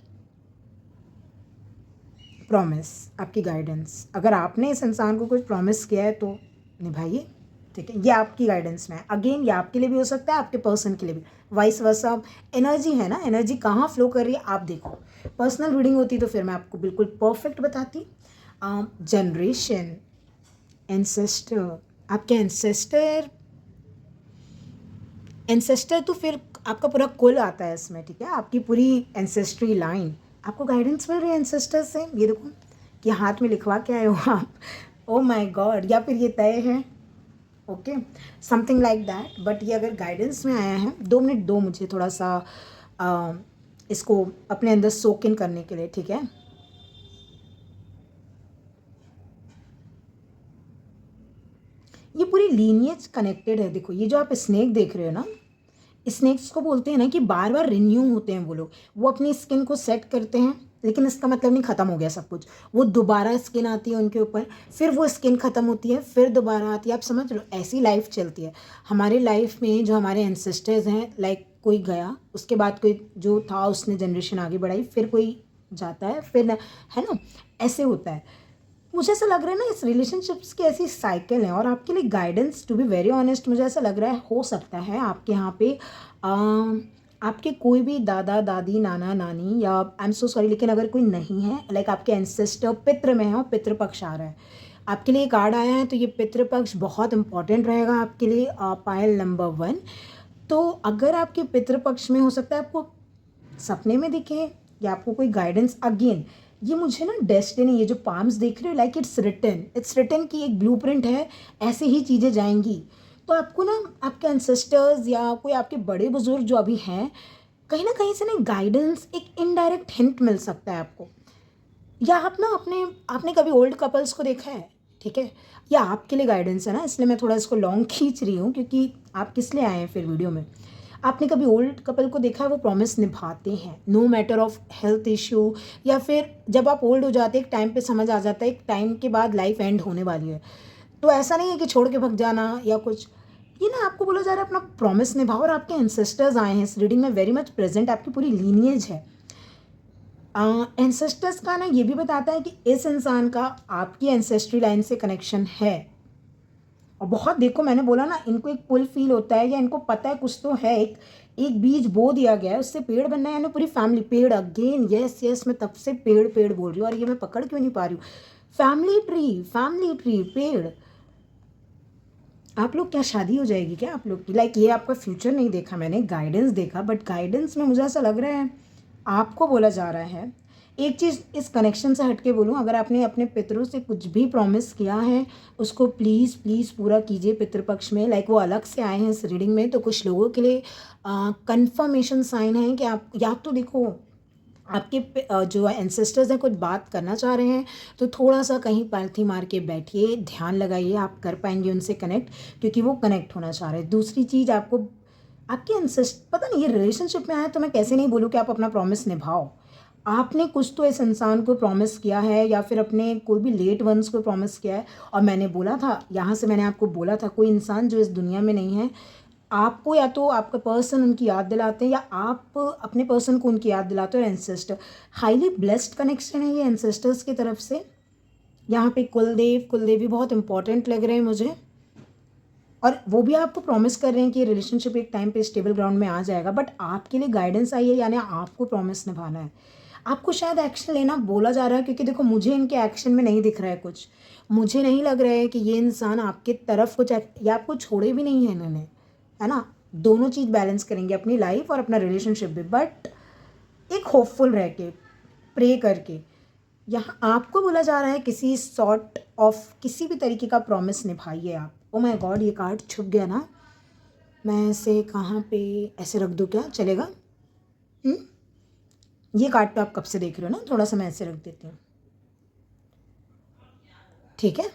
प्रॉमिस, आपकी गाइडेंस, अगर आपने इस इंसान को कुछ प्रॉमिस किया है तो निभाइए, ठीक है। ये आपकी गाइडेंस में है, अगेन ये आपके लिए भी हो सकता है, आपके पर्सन के लिए भी, वाइस वर्सा। एनर्जी है ना, एनर्जी कहाँ फ्लो कर रही है आप देखो। पर्सनल रीडिंग होती तो फिर मैं आपको बिल्कुल परफेक्ट बताती। जनरेशन, एंसेस्टर, आपके एंसेस्टर तो फिर आपका पूरा कुल आता है इसमें, ठीक है, आपकी पूरी एंसेस्ट्री लाइन। आपको गाइडेंस मिल रही है एंसेस्टर से, ये देखो कि हाथ में लिखवा के आए हो आप, ओ माय गॉड, या फिर ये तय है, okay, something like that. But ये अगर गाइडेंस में आया है, 2 मिनट दो मुझे थोड़ा सा इसको अपने अंदर सोक इन करने के लिए, ठीक है। ये पूरी लीनियज कनेक्टेड है। देखो, ये जो आप स्नेक देख रहे हो ना, स्नेक्स को बोलते हैं ना कि बार बार रिन्यू होते हैं वो लोग, वो अपनी स्किन को सेट करते हैं, लेकिन इसका मतलब नहीं ख़त्म हो गया सब कुछ, वो दोबारा स्किन आती है उनके ऊपर, फिर वो स्किन ख़त्म होती है, फिर दोबारा आती है। आप समझ लो ऐसी लाइफ चलती है हमारे लाइफ में। जो हमारे एंसेस्टर्स हैं, लाइक कोई गया, उसके बाद कोई जो था उसने जनरेशन आगे बढ़ाई, फिर कोई जाता है, फिर है ना, ऐसे होता है। मुझे ऐसा लग रहा है ना इस रिलेशनशिप्स की ऐसी साइकिल है। और आपके लिए guidance, to be very honest, मुझे ऐसा लग रहा है हो सकता है आपके यहाँ पे आपके कोई भी दादा दादी नाना नानी, या आई एम सो सॉरी लेकिन अगर कोई नहीं है, लाइक आपके एंसेस्टर पितृ में है और पितृपक्ष आ रहा है, आपके लिए कार्ड आया है, तो ये पितृपक्ष बहुत इंपॉर्टेंट रहेगा आपके लिए। पायल नंबर 1, तो अगर आपके पितृपक्ष में हो सकता है आपको सपने में दिखे, या आपको कोई गाइडेंस, अगेन ये मुझे ना डेस्टिनी, ये जो पाम्स देख रहे हो, लाइक इट्स रिटन की एक ब्लूप्रिंट है, ऐसे ही चीज़ें जाएंगी। तो आपको ना आपके एंसेस्टर्स या कोई आपके बड़े बुजुर्ग जो अभी हैं, कहीं ना कहीं से ना गाइडेंस, एक इनडायरेक्ट हिंट मिल सकता है आपको। या आप ना आपने कभी ओल्ड कपल्स को देखा है, ठीक है, या आपके लिए गाइडेंस है ना, इसलिए मैं थोड़ा इसको लॉन्ग खींच रही हूँ, क्योंकि आप किस लिए आए हैं फिर वीडियो में। आपने कभी ओल्ड कपल को देखा है, वो प्रॉमिस निभाते हैं, no matter of health issue, या फिर जब आप ओल्ड हो जाते हैं एक टाइम पे समझ आ जाता है एक टाइम के बाद लाइफ एंड होने वाली है, तो ऐसा नहीं है कि छोड़ के भग जाना या कुछ। ये ना आपको बोला जा रहा है अपना प्रॉमिस निभाओ। और आपके एंसेस्टर्स आए हैं इस रीडिंग में, वेरी मच प्रेजेंट, आपकी पूरी लीनिएज है। एंसेस्टर्स का ना ये भी बताता है कि इस इंसान का आपकी एंसेस्ट्री लाइन से कनेक्शन है। और बहुत, देखो मैंने बोला ना, इनको एक पुल फील होता है, या इनको पता है कुछ तो है, एक बीज बो दिया गया है, उससे पेड़ बनना है, यानी पूरी फैमिली पेड़। अगेन यस मैं तब से पेड़ पेड़ बोल रही हूँ, और ये मैं पकड़ क्यों नहीं पा रही हूँ। फैमिली ट्री पेड़। आप लोग क्या शादी हो जाएगी क्या आप लोग की? लाइक ये आपका फ्यूचर नहीं देखा मैंने, गाइडेंस देखा, बट गाइडेंस में मुझे ऐसा लग रहा है आपको बोला जा रहा है। एक चीज़ इस कनेक्शन से हट के बोलूँ, अगर आपने अपने पितरों से कुछ भी प्रॉमिस किया है, उसको प्लीज़ प्लीज़ पूरा कीजिए पितृपक्ष में। लाइक वो अलग से आए हैं इस रीडिंग में, तो कुछ लोगों के लिए कंफर्मेशन साइन है कि आप, या तो देखो आपके जो एंसेस्टर्स हैं कुछ बात करना चाह रहे हैं, तो थोड़ा सा कहीं पालथी मार के बैठिए, ध्यान लगाइए, आप कर पाएंगे उनसे कनेक्ट, क्योंकि वो कनेक्ट होना चाह रहे हैं। दूसरी चीज़, आपको आपके एंसेस्टर, पता नहीं ये रिलेशनशिप में आए तो मैं कैसे नहीं बोलूँ कि आप अपना प्रॉमिस निभाओ। आपने कुछ तो इस इंसान को प्रॉमिस किया है, या फिर अपने कोई भी लेट वंस को प्रॉमिस किया है। और मैंने बोला था, यहाँ से मैंने आपको बोला था, कोई इंसान जो इस दुनिया में नहीं है, आपको या तो आपका पर्सन उनकी याद दिलाते हैं, या आप अपने पर्सन को उनकी याद दिलाते हो। और एंसेस्टर, हाईली ब्लेस्ड कनेक्शन है ये एंसेस्टर्स की तरफ से। यहाँ पे कुलदेवी बहुत इंपॉर्टेंट लग रहे हैं मुझे, और वो भी आपको प्रॉमिस कर रहे हैं कि रिलेशनशिप एक टाइम पे स्टेबल ग्राउंड में आ जाएगा। बट आपके लिए गाइडेंस आई है, यानी आपको प्रॉमिस निभाना है, आपको शायद एक्शन लेना बोला जा रहा है। क्योंकि देखो मुझे इनके एक्शन में नहीं दिख रहा है कुछ, मुझे नहीं लग रहा है कि ये इंसान आपके तरफ कुछ, या आपको छोड़े भी नहीं है इन्होंने, है ना। दोनों चीज़ बैलेंस करेंगे, अपनी लाइफ और अपना रिलेशनशिप भी, बट एक होपफुल रह के, प्रे करके। यहाँ आपको बोला जा रहा है किसी सॉर्ट ऑफ, किसी भी तरीके का प्रॉमिस निभाइए आप। ओ माय गॉड, ये कार्ड छुप गया ना, मैं इसे कहाँ पे ऐसे रख दूँ, क्या चलेगा? ये कार्ड तो आप कब से देख रहे हो ना, थोड़ा सा मैं ऐसे रख देती हूँ, ठीक है।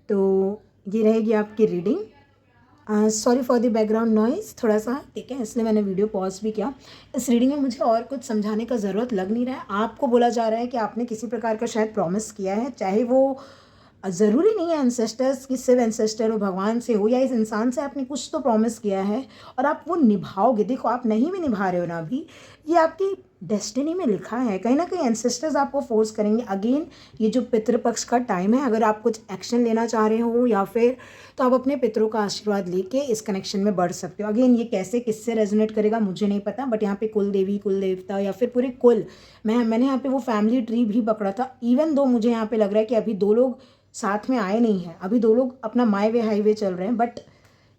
तो ये रहेगी आपकी reading. Sorry for the background noise थोड़ा सा, ठीक है, इसलिए मैंने वीडियो पॉज भी किया। इस रीडिंग में मुझे और कुछ समझाने का ज़रूरत लग नहीं रहा है। आपको बोला जा रहा है कि आपने किसी प्रकार का शायद प्रॉमिस किया है, चाहे वो ज़रूरी नहीं है एंसेस्टर्स की, सिर्फ एंसेस्टर हो, भगवान से हो, या इस इंसान से आपने कुछ तो प्रॉमिस किया है, और आप वो निभाओगे। देखो आप नहीं भी निभा रहे हो ना अभी, ये आपकी डेस्टिनी में लिखा है। कहीं ना कहीं एंसेस्टर्स आपको फोर्स करेंगे। अगेन ये जो पितृपक्ष का टाइम है, अगर आप कुछ एक्शन लेना चाह रहे हो, या फिर तो आप अपने पितरों का आशीर्वाद लेके इस कनेक्शन में बढ़ सकते हो। अगेन ये कैसे किससे रेजोनेट करेगा मुझे नहीं पता, बट यहाँ पे कुल देवी, कुल देवता, या फिर पूरे कुल, मैंने यहाँ पे वो फैमिली ट्री भी पकड़ा था। इवन दो मुझे यहाँ पे लग रहा है कि अभी दो लोग साथ में आए नहीं हैं, अभी दो लोग अपना माई वे हाईवे चल रहे हैं, but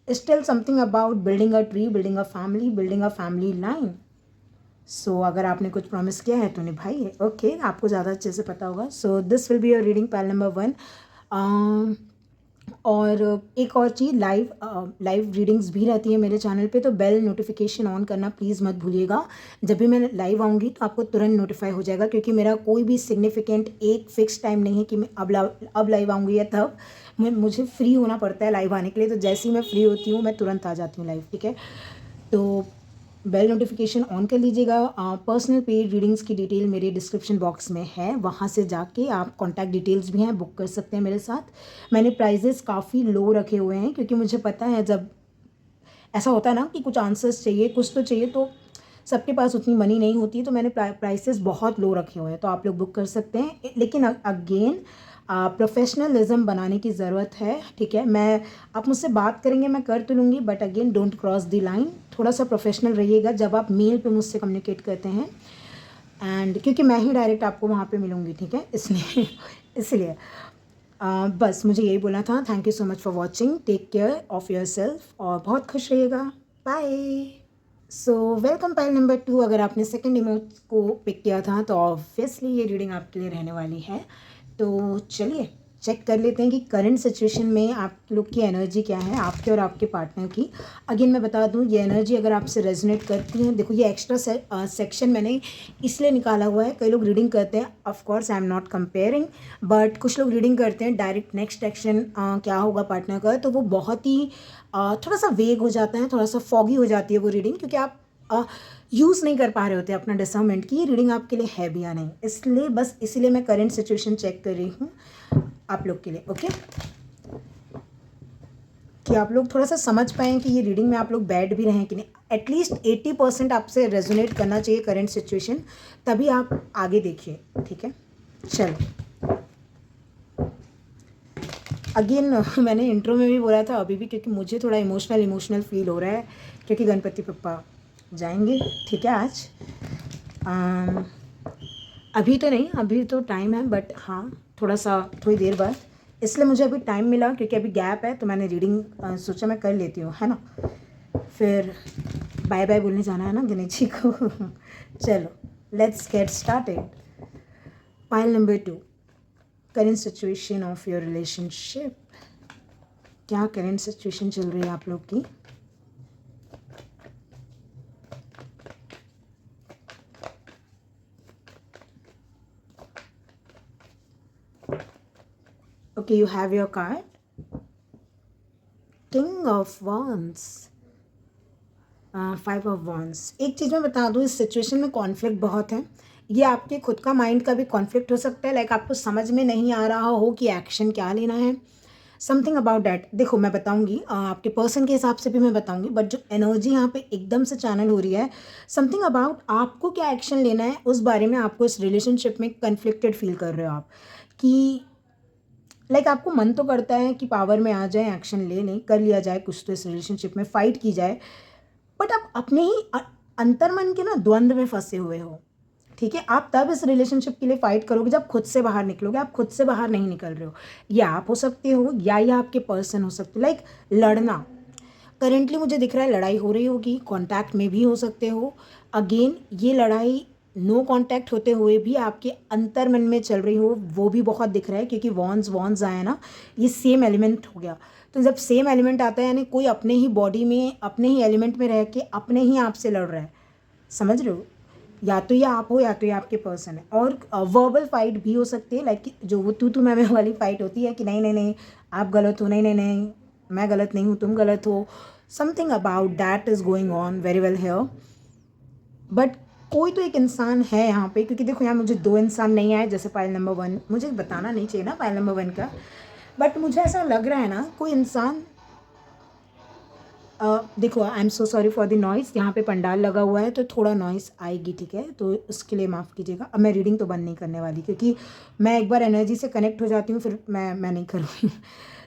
still something about building a tree, building a family line. So अगर आपने कुछ प्रॉमिस किया है तो निभाइए। ओके, आपको ज़्यादा अच्छे से पता होगा। So this will be your reading pile number 1। और एक और चीज़, लाइव रीडिंग्स भी रहती है मेरे चैनल पे, तो बेल नोटिफिकेशन ऑन करना प्लीज़ मत भूलिएगा। जब भी मैं लाइव आऊँगी तो आपको तुरंत नोटिफाई हो जाएगा, क्योंकि मेरा कोई भी सिग्निफिकेंट एक फ़िक्स टाइम नहीं है कि मैं अब लाइव आऊँगी या तब। मुझे फ्री होना पड़ता है लाइव आने के लिए, तो जैसे ही मैं फ्री होती हूँ मैं तुरंत आ जाती हूँ लाइव, ठीक है। तो बेल नोटिफिकेशन ऑन कर लीजिएगा। पर्सनल पेड रीडिंग्स की डिटेल मेरे डिस्क्रिप्शन बॉक्स में है, वहाँ से जाके आप कॉन्टैक्ट डिटेल्स भी हैं, बुक कर सकते हैं मेरे साथ। मैंने प्राइजेस काफ़ी लो रखे हुए हैं क्योंकि मुझे पता है जब ऐसा होता है ना कि कुछ आंसर्स चाहिए, कुछ तो चाहिए, तो सबके पास उतनी मनी नहीं होती, तो मैंने प्राइसेस बहुत लो रखे हुए हैं, तो आप लोग बुक कर सकते हैं। लेकिन अगेन प्रोफेशनलिज्म बनाने की ज़रूरत है, ठीक है। मैं आप मुझसे बात करेंगे, मैं कर तो लूँगी, but again don't cross the line. थोड़ा सा प्रोफेशनल रहिएगा जब आप मेल पे मुझसे कम्युनिकेट करते हैं, एंड क्योंकि मैं ही डायरेक्ट आपको वहाँ पे मिलूँगी, ठीक है, इसलिए इसलिए बस मुझे यही बोलना था। Thank you so much for watching, take care of yourself और बहुत खुश रहिएगा। Bye. So welcome pile number 2। अगर आपने सेकंड इमेज को पिक किया था तो ऑब्वियसली ये रीडिंग आपके लिए रहने वाली है। तो चलिए चेक कर लेते हैं कि करंट सिचुएशन में आप लोग की एनर्जी क्या है, आपके और आपके पार्टनर की। अगेन मैं बता दूं, ये एनर्जी अगर आपसे रेजोनेट करती है, देखो ये एक्स्ट्रा सेक्शन मैंने इसलिए निकाला हुआ है। कई लोग रीडिंग करते हैं, of course I am not comparing, but कुछ लोग रीडिंग करते हैं डायरेक्ट नेक्स्ट एक्शन क्या होगा पार्टनर का, तो वो बहुत ही थोड़ा सा वेग हो जाता है, थोड़ा सा फॉगी हो जाती है वो रीडिंग, क्योंकि आप यूज़ नहीं कर पा रहे होते अपना डिसर्नमेंट की ये रीडिंग आपके लिए है भी या नहीं। इसलिए बस इसीलिए मैं करंट सिचुएशन चेक कर रही हूँ आप लोग के लिए, ओके, कि आप लोग थोड़ा सा समझ पाएँ कि ये रीडिंग में आप लोग बैठ भी रहें कि नहीं। एटलीस्ट 80% आपसे रेजोनेट करना चाहिए करंट सिचुएशन, तभी आप आगे देखिए, ठीक है। चलो अगेन मैंने इंट्रो में भी बोला था, अभी भी, क्योंकि मुझे थोड़ा इमोशनल फील हो रहा है क्योंकि गणपति पप्पा जाएंगे, ठीक है, आज अभी तो नहीं, अभी तो टाइम है, बट हाँ थोड़ा सा थोड़ी देर बाद, इसलिए मुझे अभी टाइम मिला क्योंकि अभी गैप है, तो मैंने रीडिंग सोचा मैं कर लेती हूँ, है ना। फिर बाय बाय बोलने जाना है ना गणेश जी को। चलो let's get started. Pile number 2, current situation of your relationship. क्या करेंट सिचुएशन चल रही है आप लोग की। Okay, you have your card. King of Wands, 5 of Wands। एक चीज़ मैं बता दूँ, इस सिचुएशन में कॉन्फ्लिक्ट बहुत है। ये आपके खुद का माइंड का भी कॉन्फ्लिक्ट हो सकता है, लाइक आपको समझ में नहीं आ रहा हो कि एक्शन क्या लेना है, समथिंग अबाउट डैट। देखो मैं बताऊंगी, आपके पर्सन के हिसाब से भी मैं बताऊंगी, बट जो एनर्जी यहाँ पे एकदम से चैनल हो रही है, समथिंग अबाउट आपको क्या एक्शन लेना है उस बारे में आपको इस रिलेशनशिप में कन्फ्लिक्टेड फील कर रहे हो आप, कि लाइक आपको मन तो करता है कि पावर में आ जाए, एक्शन ले लें, कर लिया जाए कुछ तो इस रिलेशनशिप में, फाइट की जाए, बट आप अपने ही अंतर्मन के ना द्वंद्व में फंसे हुए हो, ठीक है। आप तब इस रिलेशनशिप के लिए फाइट करोगे जब खुद से बाहर निकलोगे। आप खुद से बाहर नहीं निकल रहे हो, या आप हो सकते हो या ये आपके पर्सन हो सकते हो। लाइक लड़ना, करेंटली मुझे दिख रहा है लड़ाई हो रही होगी, कॉन्टैक्ट में भी हो सकते हो। अगेन ये लड़ाई नो कांटेक्ट होते हुए भी आपके अंतर्मन में चल रही हो, वो भी बहुत दिख रहा है, क्योंकि वॉन्स आया ना, ये सेम एलिमेंट हो गया। तो जब सेम एलिमेंट आता है यानी कोई अपने ही बॉडी में, अपने ही एलिमेंट में रह के अपने ही आप से लड़ रहा है, समझ रहे हो। या तो ये आप हो या तो ये आपके पर्सन है। और वर्बल फाइट भी हो सकती है, लाइक जो वो तू मैं वाली फाइट होती है कि नहीं नहीं नहीं आप गलत हो, नहीं नहीं नहीं मैं गलत नहीं हूँ, तुम गलत हो, something about that is going on very well hair. But कोई तो एक इंसान है यहाँ पे, क्योंकि देखो यहाँ मुझे 2 इंसान नहीं आए, जैसे पाइल नंबर 1, मुझे बताना नहीं चाहिए ना पाइल नंबर 1 का, बट मुझे ऐसा लग रहा है ना कोई इंसान। देखो I am so sorry for the noise, यहाँ पे पंडाल लगा हुआ है तो थोड़ा नॉइज़ आएगी, ठीक है, तो उसके लिए माफ़ कीजिएगा। अब मैं रीडिंग तो बंद नहीं करने वाली, क्योंकि मैं एक बार एनर्जी से कनेक्ट हो जाती हूँ, फिर मैं नहीं करूँगी।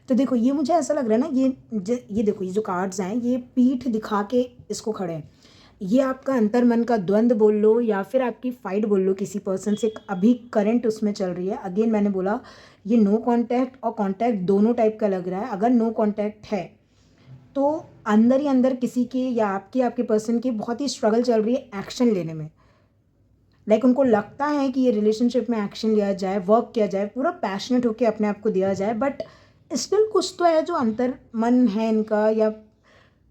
तो देखो ये मुझे ऐसा लग रहा है ना, ये देखो, ये जो कार्ड्स हैं ये पीठ दिखा के इसको खड़े हैं। ये आपका अंतर्मन का द्वंद्व बोल लो या फिर आपकी फाइट बोल लो किसी पर्सन से, अभी करंट उसमें चल रही है। अगेन मैंने बोला ये नो कॉन्टैक्ट और कॉन्टैक्ट दोनों टाइप का लग रहा है। अगर नो कॉन्टैक्ट है तो अंदर ही अंदर किसी के या आपके पर्सन की बहुत ही स्ट्रगल चल रही है एक्शन लेने में। लाइक उनको लगता है कि ये रिलेशनशिप में एक्शन लिया जाए, वर्क किया जाए, पूरा पैशनेट होकर अपने आप को दिया जाए, बट स्टिल कुछ तो है जो अंतर मन है इनका, या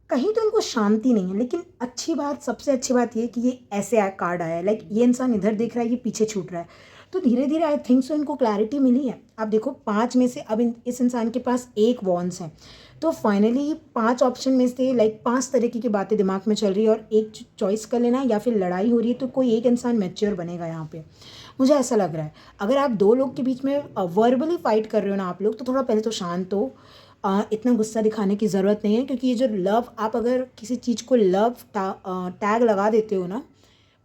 कहीं तो इनको शांति नहीं है। लेकिन अच्छी बात, सबसे अच्छी बात ये कि ये ऐसे कार्ड आया है, लाइक ये इंसान इधर देख रहा है, ये पीछे छूट रहा है, तो धीरे धीरे आई थिंक सो इनको क्लैरिटी मिली है। अब देखो 5 में से अब इस इंसान के पास 1 वॉन्स है, तो फाइनली 5 ऑप्शन में से लाइक 5 तरीके की बातें दिमाग में चल रही है और एक चॉइस कर लेना, या फिर लड़ाई हो रही है तो कोई एक इंसान मैच्योर बनेगा यहाँ पे, मुझे ऐसा लग रहा है। अगर आप 2 लोग के बीच में वर्बली फाइट कर रहे हो ना आप लोग, तो थोड़ा पहले तो शांत हो। इतना गुस्सा दिखाने की ज़रूरत नहीं है, क्योंकि ये जो लव, आप अगर किसी चीज़ को लव टैग लगा देते हो ना,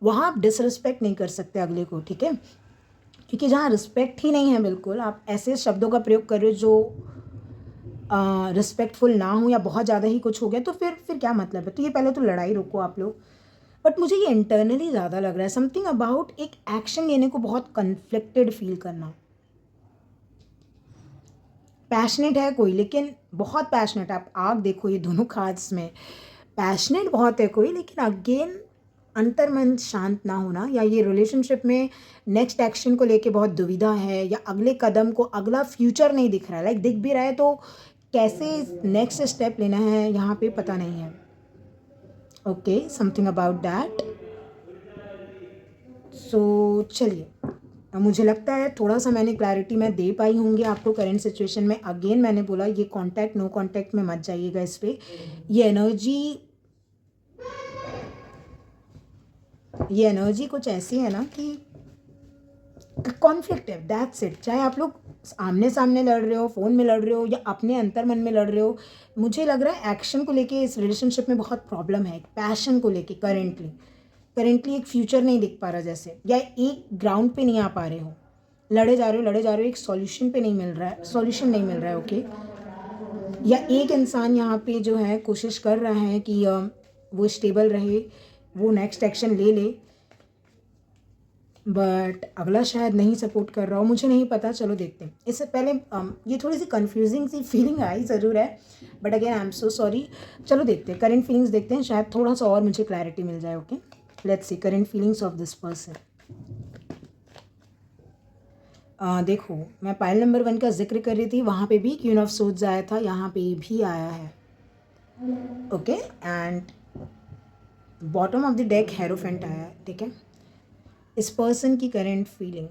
वहाँ आप डिसरिस्पेक्ट नहीं कर सकते अगले को, ठीक है। क्योंकि जहाँ रिस्पेक्ट ही नहीं है बिल्कुल, आप ऐसे शब्दों का प्रयोग कर रहे हो जो रिस्पेक्टफुल ना हो, या बहुत ज़्यादा ही कुछ हो गया, तो फिर क्या मतलब है। तो ये पहले तो लड़ाई रोको आप लोग। बट मुझे ये इंटरनली ज़्यादा लग रहा है, समथिंग अबाउट एक एक्शन लेने को बहुत कन्फ्लिक्टेड फील करना। पैशनेट है कोई, लेकिन बहुत पैशनेट, आप आग देखो ये दोनों कार्ड्स में, पैशनेट बहुत है कोई, लेकिन अगेन अंतर मन शांत ना होना, या ये रिलेशनशिप में नेक्स्ट एक्शन को लेके बहुत दुविधा है, या अगले कदम को, अगला फ्यूचर नहीं दिख रहा है। लाइक दिख भी रहा है तो कैसे नेक्स्ट स्टेप लेना है यहाँ पे पता नहीं है। Okay, something about that. So चलिए, मुझे लगता है थोड़ा सा मैंने क्लैरिटी मैं दे पाई होंगी आपको करंट सिचुएशन में। अगेन मैंने बोला ये कांटेक्ट नो कांटेक्ट में मत जाइएगा इस पर। ये एनर्जी कुछ ऐसी है ना कि कॉन्फ्लिक्ट है, दैट्स इट। चाहे आप लोग आमने सामने लड़ रहे हो, फ़ोन में लड़ रहे हो, या अपने अंतर मन में लड़ रहे हो, मुझे लग रहा है एक्शन को लेके इस रिलेशनशिप में बहुत प्रॉब्लम है। पैशन को लेके करेंटली एक फ्यूचर नहीं दिख पा रहा जैसे, या एक ग्राउंड पे नहीं आ पा रहे हो, लड़े जा रहे हो, एक सॉल्यूशन नहीं मिल रहा है। ओके, या एक इंसान यहाँ पे जो है कोशिश कर रहा है कि वो स्टेबल रहे, वो नेक्स्ट एक्शन ले, बट अगला शायद नहीं सपोर्ट कर रहा हो, मुझे नहीं पता। चलो देखते हैं। इससे पहले ये थोड़ी सी कंफ्यूजिंग सी फीलिंग आई ज़रूर है, but again I am so sorry. चलो देखते हैं, करंट फीलिंग्स देखते हैं, शायद थोड़ा सा और मुझे क्लैरिटी मिल जाए। Okay, let's see current feelings of this person. देखो, मैं पाइल नंबर 1 का जिक्र कर रही थी, वहाँ पे भी क्वीन ऑफ सोर्ड्स आया था, यहाँ पे भी आया है। Okay, and bottom of the deck hierophant आया है, ठीक है। इस पर्सन की करंट फीलिंग,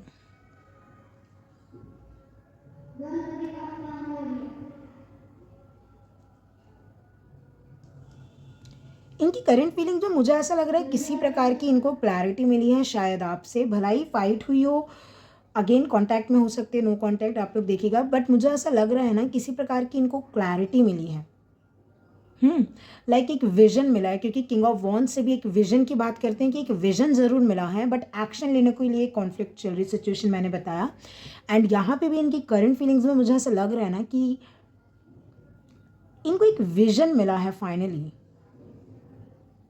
इनकी करंट फीलिंग जो मुझे ऐसा लग रहा है किसी प्रकार की इनको क्लैरिटी मिली है शायद आपसे, भलाई फाइट हुई हो, अगेन कांटेक्ट में हो सकते हैं, नो कांटेक्ट आप लोग देखिएगा, बट मुझे ऐसा लग रहा है ना किसी प्रकार की इनको क्लैरिटी मिली है। लाइक एक विजन मिला है, क्योंकि किंग ऑफ वॉन्ड्स से भी एक विजन की बात करते हैं कि एक विजन ज़रूर मिला है, बट एक्शन लेने के लिए कॉन्फ्लिक्ट चल रही सिचुएशन मैंने बताया। एंड यहाँ पे भी इनकी करंट फीलिंग्स में मुझे ऐसा लग रहा है ना कि इनको एक विजन मिला है, फाइनली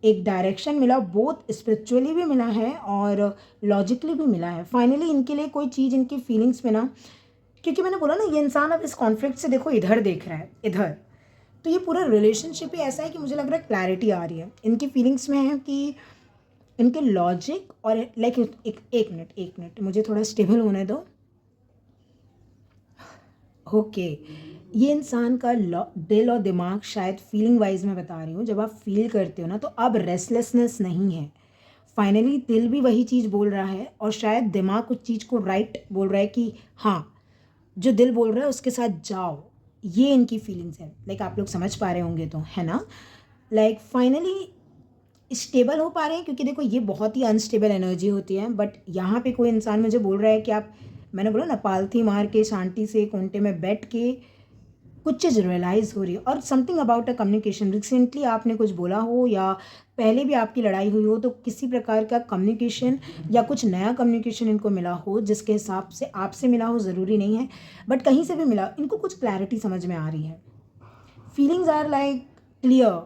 एक डायरेक्शन मिला, बोथ स्पिरिचुअली भी मिला है और लॉजिकली भी मिला है। फाइनली इनके लिए कोई चीज़ इनकी फीलिंग्स में ना, क्योंकि मैंने बोला ना ये इंसान अब इस कॉन्फ्लिक्ट से देखो इधर देख रहा है, इधर, तो ये पूरा रिलेशनशिप ही ऐसा है कि मुझे लग रहा है क्लैरिटी आ रही है इनकी फीलिंग्स में है कि इनके लॉजिक और लाइक एक मिनट मुझे थोड़ा स्टेबल होने दो। ओके, ये इंसान का दिल और दिमाग, शायद फीलिंग वाइज मैं बता रही हूँ, जब आप फील करते हो ना तो अब रेस्टलेसनेस नहीं है। फाइनली दिल भी वही चीज़ बोल रहा है, और शायद दिमाग कुछ चीज़ को राइट बोल रहा है कि हाँ, जो दिल बोल रहा है उसके साथ जाओ। ये इनकी फीलिंग्स है, लाइक आप लोग समझ पा रहे होंगे तो, है ना। लाइक फाइनली स्टेबल हो पा रहे हैं, क्योंकि देखो ये बहुत ही अनस्टेबल एनर्जी होती है, बट यहाँ पे कोई इंसान मुझे बोल रहा है कि आप, मैंने बोला ना, पालथी मार के शांति से कोंटे में बैठ के कुछ चीज़ रियलाइज़ हो रही है। और something about a communication, recently आपने कुछ बोला हो या पहले भी आपकी लड़ाई हुई हो, तो किसी प्रकार का कम्युनिकेशन या कुछ नया कम्युनिकेशन इनको मिला हो, जिसके हिसाब से आपसे मिला हो, ज़रूरी नहीं है, बट कहीं से भी मिला, इनको कुछ क्लैरिटी समझ में आ रही है। Feelings are like clear.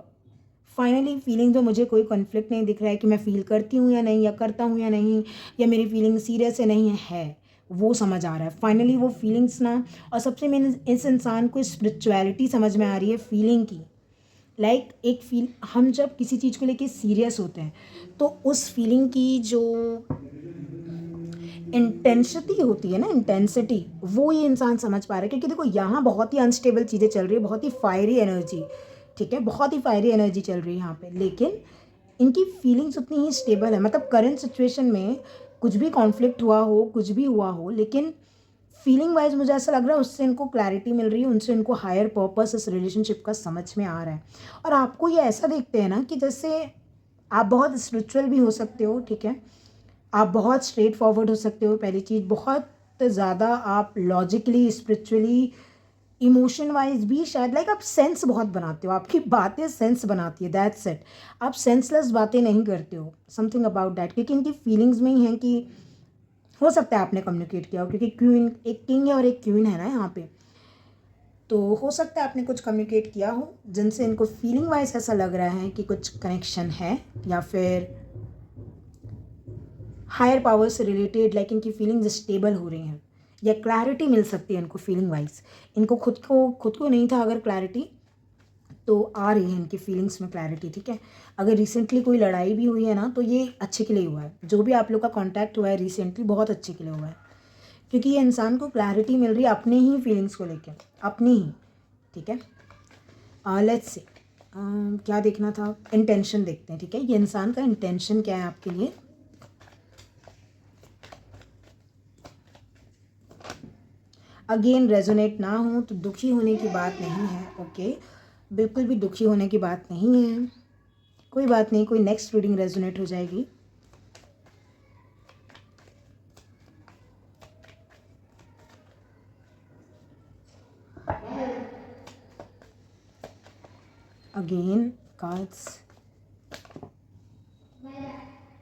Finally feeling तो मुझे कोई कॉन्फ्लिक्ट नहीं दिख रहा है कि मैं फील करती हूँ या नहीं, या करता हूँ या नहीं, या मेरी फीलिंग सीरियस है नहीं है, वो समझ आ रहा है फाइनली वो फीलिंग्स ना। और सबसे मेन, इस इंसान को स्पिरिचुअलिटी समझ में आ रही है फीलिंग की। लाइक एक फील, हम जब किसी चीज़ को लेके सीरियस होते हैं तो उस फीलिंग की जो इंटेंसिटी होती है ना, इंटेंसिटी, वो ये इंसान समझ पा रहा है। क्योंकि देखो यहाँ बहुत ही अनस्टेबल चीज़ें चल रही है, बहुत ही फायरी एनर्जी, ठीक है, बहुत ही फायरी एनर्जी चल रही है यहाँ पे, लेकिन इनकी फीलिंग्स उतनी ही स्टेबल है। मतलब करंट सिचुएशन में कुछ भी कॉन्फ्लिक्ट हुआ हो, कुछ भी हुआ हो, लेकिन फीलिंग वाइज मुझे ऐसा लग रहा है उससे इनको क्लैरिटी मिल रही है, उनसे इनको हायर पर्पस इस रिलेशनशिप का समझ में आ रहा है। और आपको ये ऐसा देखते हैं ना कि जैसे आप बहुत स्पिरिचुअल भी हो सकते हो, ठीक है, आप बहुत स्ट्रेट फॉरवर्ड हो सकते हो, पहली चीज़ बहुत ज़्यादा आप लॉजिकली स्पिरिचुअली इमोशन वाइज भी शायद लाइक आप सेंस बहुत बनाते हो, आपकी बातें सेंस बनाती है, दैट्स इट। आप सेंसलेस बातें नहीं करते हो, समथिंग अबाउट दैट, क्योंकि इनकी फीलिंग्स में ही है कि हो सकता है आपने कम्युनिकेट किया हो, क्योंकि क्वीन एक किंग है और एक क्वीन है ना यहाँ पे, तो हो सकता है आपने कुछ कम्युनिकेट किया हो जिनसे इनको फीलिंग वाइज ऐसा लग रहा है कि कुछ कनेक्शन है, या फिर हायर पावर से रिलेटेड लाइक इनकी फीलिंग्स स्टेबल हो रही हैं, या क्लैरिटी मिल सकती है इनको फीलिंग वाइज। इनको खुद को नहीं था अगर क्लैरिटी, तो आ रही है इनकी फीलिंग्स में क्लैरिटी, ठीक है। अगर रिसेंटली कोई लड़ाई भी हुई है ना, तो ये अच्छे के लिए हुआ है, जो भी आप लोग का कांटेक्ट हुआ है रिसेंटली बहुत अच्छे के लिए हुआ है, क्योंकि ये इंसान को क्लैरिटी मिल रही है अपने ही फीलिंग्स को लेकर, अपनी ही, ठीक है। लेट्स से क्या देखना था, इंटेंशन देखते हैं, ठीक है। ये इंसान का इंटेंशन क्या है आपके लिए। अगेन रेजोनेट ना हो तो दुखी होने की बात नहीं है, ओके, बिल्कुल भी दुखी होने की बात नहीं है, कोई बात नहीं, कोई नेक्स्ट रीडिंग रेजोनेट हो जाएगी। Again cards,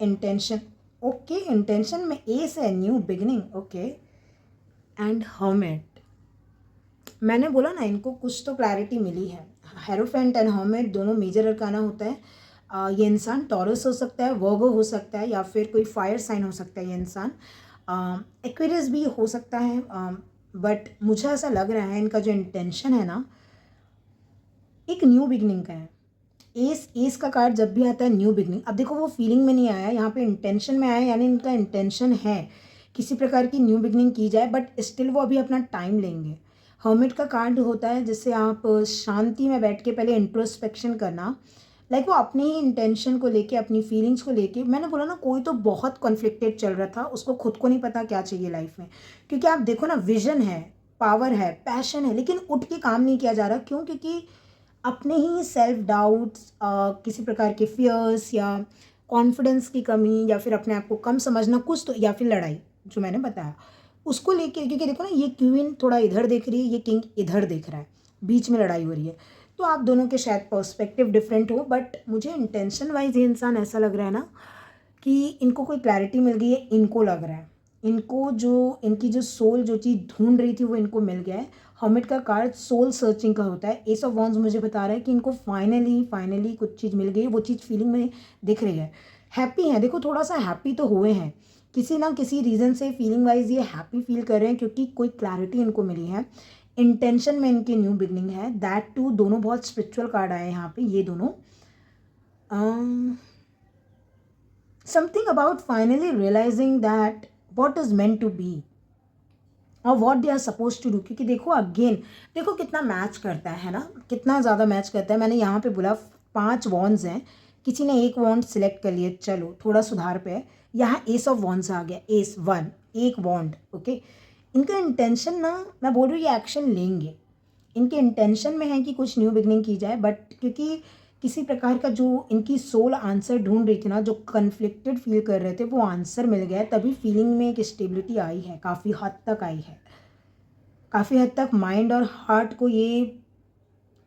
intention, okay, intention में एस है, new beginning, okay, and hermit. मैंने बोला ना इनको कुछ तो क्लैरिटी मिली है। हेरोफेंट एंड हर्मिट दोनों मेजर अरकाना होता है। ये इंसान टॉरस हो सकता है, वर्गो हो सकता है, या फिर कोई फायर साइन हो सकता है ये इंसान, एक्वेरियस भी हो सकता है, बट मुझे ऐसा लग रहा है इनका जो इंटेंशन है ना एक न्यू बिगनिंग का है। एस एस का कार्ड जब भी आता है न्यू बिगनिंग। अब देखो वो फीलिंग में नहीं आया, यहाँ पे इंटेंशन में आया, यानी इनका इंटेंशन है किसी प्रकार की न्यू बिगनिंग की जाए, बट स्टिल वो अभी अपना टाइम लेंगे। हर्मिट का कार्ड होता है जिससे आप शांति में बैठ के पहले इंट्रोस्पेक्शन करना, लाइक वो अपने ही इंटेंशन को लेके, अपनी फीलिंग्स को लेके। मैंने बोला ना कोई तो बहुत कॉन्फ्लिक्टेड चल रहा था, उसको खुद को नहीं पता क्या चाहिए लाइफ में, क्योंकि आप देखो ना विजन है, पावर है, पैशन है, लेकिन उठ के काम नहीं किया जा रहा। क्यों? क्योंकि अपने ही सेल्फ डाउट्स, किसी प्रकार के फियर्स, या कॉन्फिडेंस की कमी, या फिर अपने आप को कम समझना कुछ तो, या फिर लड़ाई जो मैंने बताया उसको लेके, क्योंकि देखो ना ये क्वीन थोड़ा इधर देख रही है, ये किंग इधर देख रहा है, बीच में लड़ाई हो रही है। तो आप दोनों के शायद पर्सपेक्टिव डिफरेंट हो, बट मुझे इंटेंशन वाइज ये इंसान ऐसा लग रहा है ना कि इनको कोई क्लैरिटी मिल गई है, इनको लग रहा है इनको जो इनकी जो सोल जो चीज़ ढूंढ रही थी वो इनको मिल गया है। हर्मिट का कार्ड सोल सर्चिंग का होता है। एस ऑफ वॉन्ड्स मुझे बता रहा है कि इनको फाइनली कुछ चीज़ मिल गई, वो चीज़ फीलिंग में दिख रही है। हैप्पी है, देखो थोड़ा सा हैप्पी तो हुए हैं, किसी ना किसी रीज़न से फीलिंग वाइज ये हैप्पी फील कर रहे हैं, क्योंकि कोई क्लैरिटी इनको मिली है। इंटेंशन में इनकी न्यू बिगनिंग है, दैट टू दोनों बहुत स्पिरिचुअल कार्ड आए हैं यहाँ पे, ये दोनों। Something about finally realizing that what is meant to be और what they are suppose to do. क्योंकि देखो अगेन, देखो कितना मैच करता है ना, कितना ज़्यादा मैच करता है। मैंने यहाँ पे बोला 5 वॉन्ड्स हैं, किसी ने एक वॉन्ड सिलेक्ट कर लिए, चलो थोड़ा सुधार पे है। यहाँ एस ऑफ वॉन्ड्स आ गया, एस 1, एक वॉन्ड, ओके। इनका इंटेंशन ना, मैं बोल रही हूँ ये एक्शन लेंगे, इनके इंटेंशन में है कि कुछ न्यू बिगनिंग की जाए, बट क्योंकि किसी प्रकार का जो इनकी सोल आंसर ढूंढ रही थी ना, जो कन्फ्लिक्टेड फील कर रहे थे, वो आंसर मिल गया है, तभी फीलिंग में एक स्टेबिलिटी आई है, काफ़ी हद तक आई है। काफ़ी हद तक माइंड और हार्ट को ये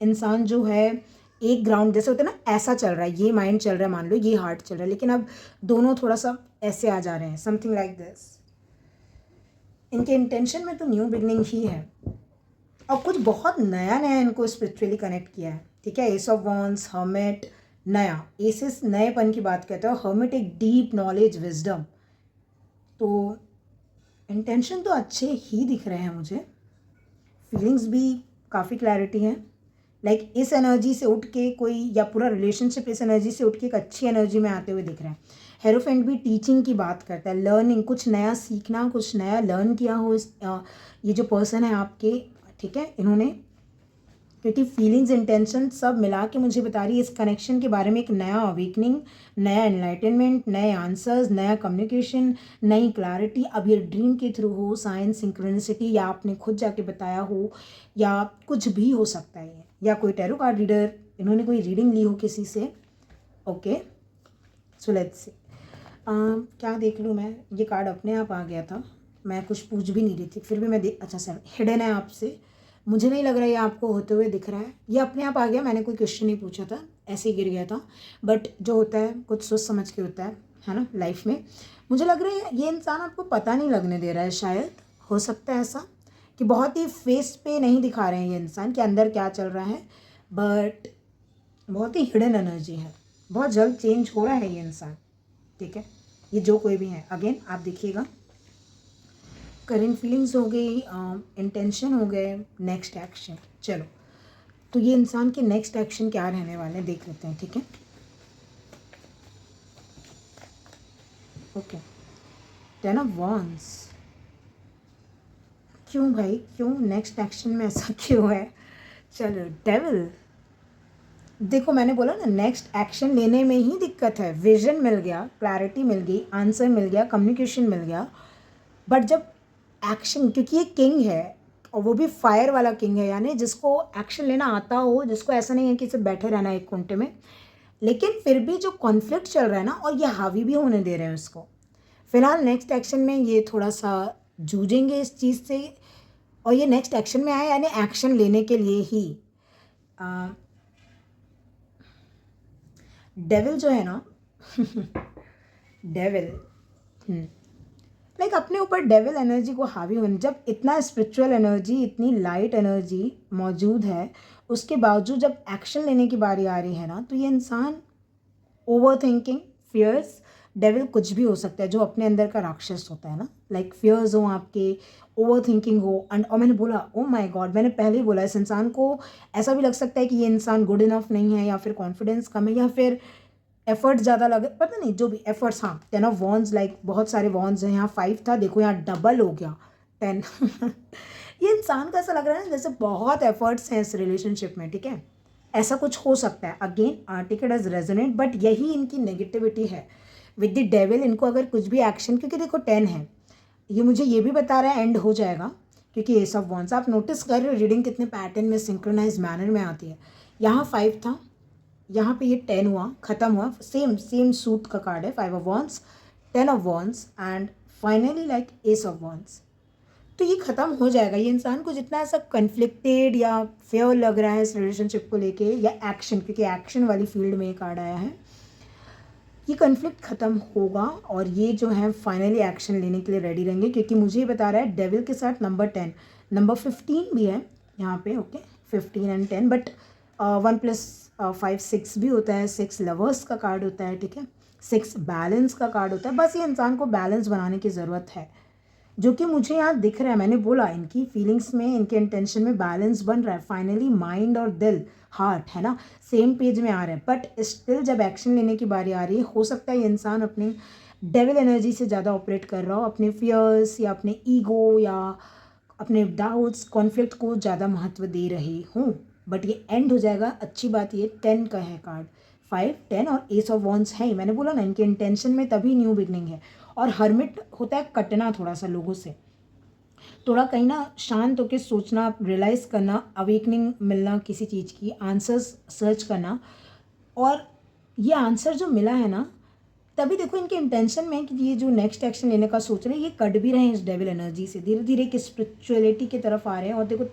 इंसान जो है एक ग्राउंड, जैसे होता है ना, ऐसा चल रहा है, ये माइंड चल रहा है मान लो, ये हार्ट चल रहा है, लेकिन अब दोनों थोड़ा सा ऐसे आ जा रहे हैं, समथिंग लाइक दिस। इनके इंटेंशन में तो न्यू बिगनिंग ही है, और कुछ बहुत नया नया इनको स्पिरिचुअली कनेक्ट किया है, ठीक है। एस ऑफ वॉन्ड्स, हर्मिट, नया, एसिस नएपन की बात करते हैं, और हर्मिट एक डीप नॉलेज, विजडम। तो इंटेंशन तो अच्छे ही दिख रहे हैं मुझे, फीलिंग्स भी काफ़ी क्लैरिटी है, लाइक इस एनर्जी से उठ के कोई, या पूरा रिलेशनशिप इस एनर्जी से उठ के एक अच्छी एनर्जी में आते हुए दिख रहा है। हेरोफेंट भी टीचिंग की बात करता है, लर्निंग, कुछ नया सीखना, कुछ नया लर्न किया हो ये जो पर्सन है आपके, ठीक है, इन्होंने क्योंकि फीलिंग्स, इंटेंशन सब मिला के मुझे बता रही है इस कनेक्शन के बारे में एक नया अवेकनिंग, नया एनलाइटनमेंट, नए आंसर्स, नया कम्युनिकेशन, नई क्लैरिटी। अब ये ड्रीम के थ्रू हो, साइंस, सिंक्रोनिसिटी, या आपने खुद जाके बताया हो, या कुछ भी हो सकता है ये, या कोई टैरो कार्ड रीडर, इन्होंने कोई रीडिंग ली हो किसी से। Okay, so let's see. क्या देख लूँ मैं, ये कार्ड अपने आप आ गया था, मैं कुछ पूछ भी नहीं रही थी, फिर भी मैं अच्छा सर हिडन है आपसे, मुझे नहीं लग रहा है ये आपको होते हुए दिख रहा है, ये अपने आप आ गया, मैंने कोई क्वेश्चन नहीं पूछा था, ऐसे ही गिर गया था। बट जो होता है कुछ सोच समझ के होता है ना लाइफ में। मुझे लग रहा है ये इंसान आपको पता नहीं लगने दे रहा है, शायद हो सकता है ऐसा कि बहुत ही फेस पे नहीं दिखा रहे हैं ये इंसान कि अंदर क्या चल रहा है, बट बहुत ही हिडन एनर्जी है, बहुत जल्द चेंज हो रहा है ये इंसान। ठीक है, ये जो कोई भी है, अगेन आप देखिएगा, करेंट फीलिंग्स हो गई, इंटेंशन हो गए, नेक्स्ट एक्शन। चलो, तो ये इंसान के नेक्स्ट एक्शन क्या रहने वाले हैं देख लेते हैं। ठीक है, ओके, टेन ऑफ वॉन्ड्स। क्यों भाई, क्यों नेक्स्ट एक्शन में ऐसा क्यों है? चलो, डेविल। देखो मैंने बोला ना, नेक्स्ट एक्शन लेने में ही दिक्कत है। विजन मिल गया, क्लैरिटी मिल गई, आंसर मिल गया, कम्युनिकेशन मिल गया, बट जब एक्शन, क्योंकि ये किंग है और वो भी फायर वाला किंग है, यानी जिसको एक्शन लेना आता हो, जिसको ऐसा नहीं है कि सिर्फ बैठे रहना एक कुंटे में, लेकिन फिर भी जो कॉन्फ्लिक्ट चल रहा है ना, और ये हावी भी होने दे रहे हैं उसको। फिलहाल नेक्स्ट एक्शन में ये थोड़ा सा जूझेंगे इस चीज़ से, और ये नेक्स्ट एक्शन में आए यानी एक्शन लेने के लिए ही। डेविल जो है ना डेविल लाइक अपने ऊपर डेविल एनर्जी को हावी होने, जब इतना स्पिरिचुअल एनर्जी, इतनी लाइट एनर्जी मौजूद है, उसके बावजूद जब एक्शन लेने की बारी आ रही है ना, तो ये इंसान ओवर थिंकिंग, फियर्स, डेविल कुछ भी हो सकता है जो अपने अंदर का राक्षस होता है ना, लाइक फियर्स हो आपके, ओवर थिंकिंग हो, एंड और मैंने बोला ओ माय गॉड, मैंने पहले ही बोला इस इंसान को ऐसा भी लग सकता है कि ये इंसान गुड इनफ नहीं है, या फिर कॉन्फिडेंस कम है, या फिर एफर्ट ज़्यादा लगे, पता नहीं, जो भी एफर्ट्स। हाँ, 10 ऑफ वॉन्ड्स, लाइक बहुत सारे वॉन्ड्स हैं, यहाँ 5 था, देखो यहाँ डबल हो गया 10 ये इंसान का ऐसा लग रहा है ना जैसे बहुत एफर्ट्स हैं इस रिलेशनशिप में। ठीक है, ऐसा कुछ हो सकता है, again take it as resonate, but यही इनकी नेगेटिविटी है विद द डेविल। इनको अगर कुछ भी एक्शन, क्योंकि देखो 10 है, ये मुझे ये भी बता रहा है एंड हो जाएगा, क्योंकि ये सब वॉन्ड्स, आप नोटिस कर रहे हो रीडिंग कितने पैटर्न में, सिंक्रोनाइज मैनर में आती है। यहाँ 5 था, यहाँ पे ये 10 हुआ, ख़त्म हुआ, सेम सूट का कार्ड है, 5 of wands, 10 of wands, and finally like S of wands. तो ये ख़त्म हो जाएगा। ये इंसान को जितना ऐसा कन्फ्लिक्टेड या फेयर लग रहा है इस रिलेशनशिप को लेके, या एक्शन, क्योंकि एक्शन वाली फील्ड में ये कार्ड आया है, ये कन्फ्लिक्ट ख़त्म होगा और ये जो है फाइनली एक्शन लेने के लिए रेडी रहेंगे, क्योंकि मुझे बता रहा है डेविल के साथ नंबर 10, नंबर 15 भी है यहाँ पे। ओके, 15 एंड 10, बट 1+5 6 भी होता है, 6 लवर्स का कार्ड होता है। ठीक है, 6 बैलेंस का कार्ड होता है। बस ये इंसान को बैलेंस बनाने की ज़रूरत है, जो कि मुझे यहाँ दिख रहा है। मैंने बोला इनकी फीलिंग्स में, इनके इंटेंशन में बैलेंस बन रहा है। फाइनली माइंड और दिल, हार्ट है ना, सेम पेज में आ रहे हैं, बट स्टिल जब एक्शन लेने की बारी आ रही है, हो सकता है ये इंसान अपनी डेविल एनर्जी से ज़्यादा ऑपरेट कर रहा हो, अपने फियर्स या अपने ईगो या अपने डाउट्स, कॉन्फ्लिक्ट को ज़्यादा महत्व दे रहे हूँ। बट ये एंड हो जाएगा। अच्छी बात ये 10 का है कार्ड, 5, 10 और एस ऑफ वॉन्ड्स है। मैंने बोला ना इनके इंटेंशन में तभी न्यू बिगनिंग है। और हर्मिट होता है कटना थोड़ा सा लोगों से, थोड़ा कहीं ना शांत होकर सोचना, रियलाइज़ करना, अवेकनिंग मिलना किसी चीज़ की, आंसर्स सर्च करना। और ये आंसर जो मिला है ना, तभी देखो इनके इंटेंशन में कि ये जो नेक्स्ट एक्शन लेने का सोच रहे हैं, ये कट भी रहे हैं इस डेविल एनर्जी से, धीरे धीरे एक स्पिरिचुअलिटी की तरफ आ रहे हैं। और देखो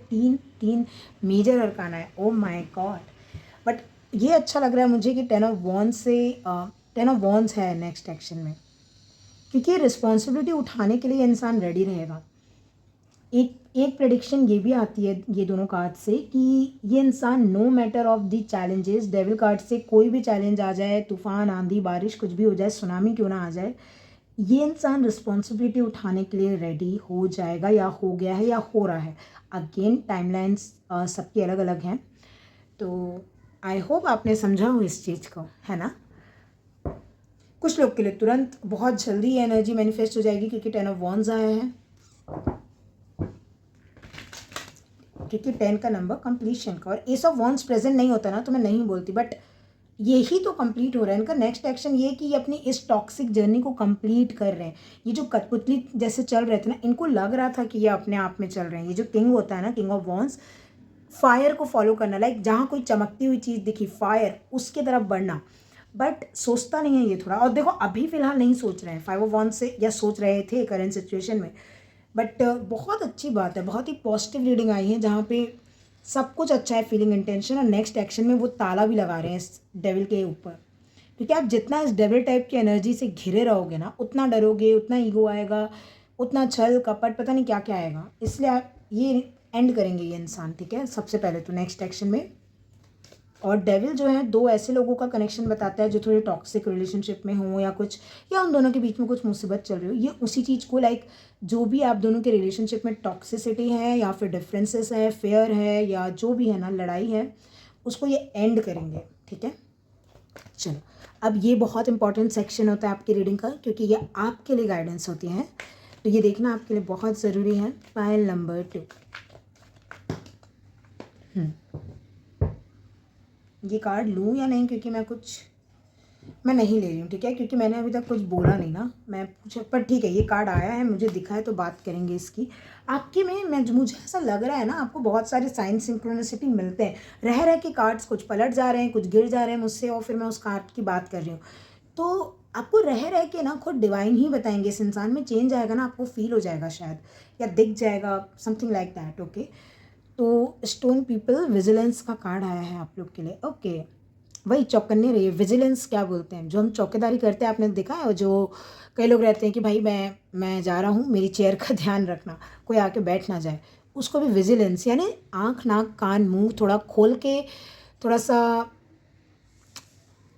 3 मेजर अरकाना है, ओ माय गॉड। बट ये अच्छा लग रहा है मुझे कि 10 ऑफ वॉन्ड्स से 10 ऑफ वॉन्ड्स है नेक्स्ट एक्शन में, क्योंकि रिस्पॉन्सिबिलिटी उठाने के लिए इंसान रेडी रहेगा। एक प्रेडिक्शन ये भी आती है ये दोनों कार्ड से कि ये इंसान no matter of the challenges, devil card से कोई भी चैलेंज आ जाए, तूफान, आंधी, बारिश, कुछ भी हो जाए, सुनामी क्यों ना आ जाए, ये इंसान रिस्पॉन्सिबिलिटी उठाने के लिए रेडी हो जाएगा, या हो गया है या हो रहा है। अगेन टाइमलाइंस सबकी अलग अलग हैं, तो आई होप आपने समझा हो इस चीज़ को, है ना। कुछ लोग के लिए तुरंत बहुत जल्दी एनर्जी मैनिफेस्ट हो जाएगी, क्योंकि 10 ऑफ वॉन्ड्स आया है। क्योंकि 10 का नंबर कंप्लीशन का, और एस ऑफ वॉन्ड्स प्रेजेंट नहीं होता ना तो मैं नहीं बोलती, बट यही तो कंप्लीट हो रहा है इनका। नेक्स्ट एक्शन ये कि ये अपनी इस टॉक्सिक जर्नी को कंप्लीट कर रहे हैं। ये जो कठपुतली जैसे चल रहे थे ना, इनको लग रहा था कि ये अपने आप में चल रहे हैं। ये जो किंग होता है ना, किंग ऑफ वॉन्ड्स, फायर को फॉलो करना, लाइक जहाँ कोई चमकती हुई चीज़ दिखी, फायर, उसके तरफ बढ़ना, बट सोचता नहीं है ये थोड़ा। और देखो अभी फिलहाल नहीं सोच रहे हैं 5 ऑफ वॉन्ड्स से, या सोच रहे थे करंट सिचुएशन में, बट बहुत अच्छी बात है, बहुत ही पॉजिटिव रीडिंग आई है जहाँ पे सब कुछ अच्छा है, फीलिंग इंटेंशन, और नेक्स्ट एक्शन में वो ताला भी लगा रहे हैं इस डेविल के ऊपर। क्योंकि आप जितना इस डेविल टाइप की एनर्जी से घिरे रहोगे ना, उतना डरोगे, उतना ईगो आएगा, उतना छल कपट, पता नहीं क्या क्या आएगा। इसलिए आप ये एंड करेंगे ये इंसान, ठीक है, सबसे पहले तो नेक्स्ट एक्शन में। और डेविल जो है 2 ऐसे लोगों का कनेक्शन बताता है जो थोड़े टॉक्सिक रिलेशनशिप में हों, या कुछ, या उन दोनों के बीच में कुछ मुसीबत चल रही हो। ये उसी चीज़ को, लाइक जो भी आप दोनों के रिलेशनशिप में टॉक्सिसिटी है, या फिर डिफरेंसेस है, फेयर है, या जो भी है ना, लड़ाई है, उसको ये एंड करेंगे, ठीक है। चलो, अब ये बहुत इंपॉर्टेंट सेक्शन होता है आपकी रीडिंग का, क्योंकि ये आपके लिए गाइडेंस होती है, तो ये देखना आपके लिए बहुत ज़रूरी है। Pile number 2। ये कार्ड लूँ या नहीं, क्योंकि मैं नहीं ले रही हूँ, ठीक है, क्योंकि मैंने अभी तक कुछ बोला नहीं ना, मैं पूछा, पर ठीक है, ये कार्ड आया है, मुझे दिखा है, तो बात करेंगे इसकी। आपके में मुझे ऐसा लग रहा है ना, आपको बहुत सारे साइन सिंक्रोनिसिटी मिलते हैं, रह के कार्ड्स कुछ पलट जा रहे हैं, कुछ गिर जा रहे हैं मुझसे, और फिर मैं उस कार्ड की बात कर रही हूँ। तो आपको रह के ना खुद डिवाइन ही बताएंगे, इस इंसान में चेंज आएगा ना, आपको फील हो जाएगा शायद, या दिख जाएगा, समथिंग लाइक दैट, ओके। तो स्टोन पीपल, विजिलेंस का कार्ड आया है आप लोग के लिए, ओके। वही चौकन्ने रहिए, विजिलेंस क्या बोलते हैं, जो हम चौकीदारी करते हैं, आपने देखा है, जो कई लोग रहते हैं कि भाई मैं जा रहा हूँ, मेरी चेयर का ध्यान रखना, कोई आके बैठ ना जाए, उसको भी विजिलेंस, यानी आँख नाक कान मुंह थोड़ा खोल के, थोड़ा सा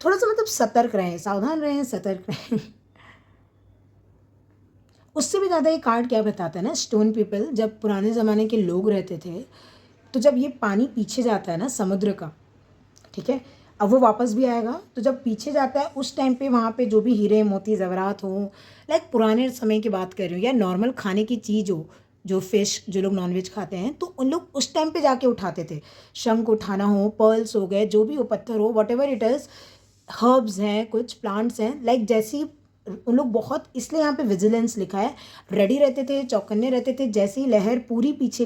मतलब सतर्क रहें, सावधान रहें, सतर्क रहें। उससे भी ज़्यादा ये कार्ड क्या बताता है ना, स्टोन पीपल, जब पुराने ज़माने के लोग रहते थे, तो जब ये पानी पीछे जाता है ना समुद्र का, ठीक है, अब वो वापस भी आएगा, तो जब पीछे जाता है उस टाइम पे वहाँ पे जो भी हीरे मोती ज़ेवरात हों, लाइक पुराने समय की बात कर रही हूँ, या नॉर्मल खाने की चीज़ हो, जो फिश, जो लोग नॉनवेज खाते हैं, तो उन लोग उस टाइम पे जाके उठाते थे। शंख उठाना हो, पर्ल्स हो गए, जो भी हो, पत्थर हो, what ever it is, herbs हैं, कुछ प्लांट्स हैं, लाइक जैसी उन लोग बहुत, इसलिए यहाँ पे विजिलेंस लिखा है, रेडी रहते थे, चौकन्ने रहते थे, जैसी लहर पूरी पीछे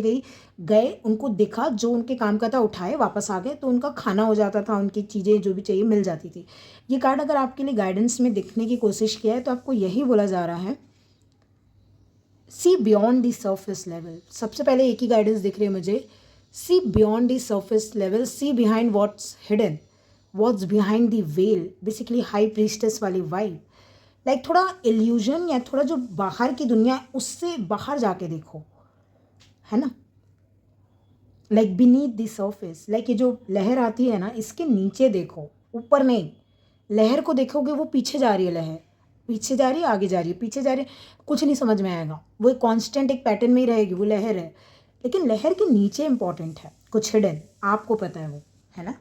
गए, उनको दिखा, जो उनके काम का था उठाए, वापस आ गए, तो उनका खाना हो जाता था, उनकी चीज़ें जो भी चाहिए मिल जाती थी। ये कार्ड अगर आपके लिए गाइडेंस में दिखने की कोशिश किया है, तो आपको यही बोला जा रहा है, see beyond the surface level. सबसे पहले एक ही गाइडेंस दिख रही है मुझे, see beyond the surface level, see behind what's hidden, what's behind the veil, basically high priestess वाली वाइब, लाइक थोड़ा इल्यूजन, या थोड़ा जो बाहर की दुनिया, उससे बाहर जाके देखो, है ना, like beneath the surface, like ये जो लहर आती है ना, इसके नीचे देखो, ऊपर नहीं। लहर को देखोगे, वो पीछे जा रही है, लहर पीछे जा रही है, आगे जा रही है, पीछे जा रही है, कुछ नहीं समझ में आएगा, वो एक कॉन्स्टेंट एक पैटर्न में ही रहेगी, वो लहर है, लेकिन लहर के नीचे इंपॉर्टेंट है कुछ हिडन, आपको पता है वो, है ना।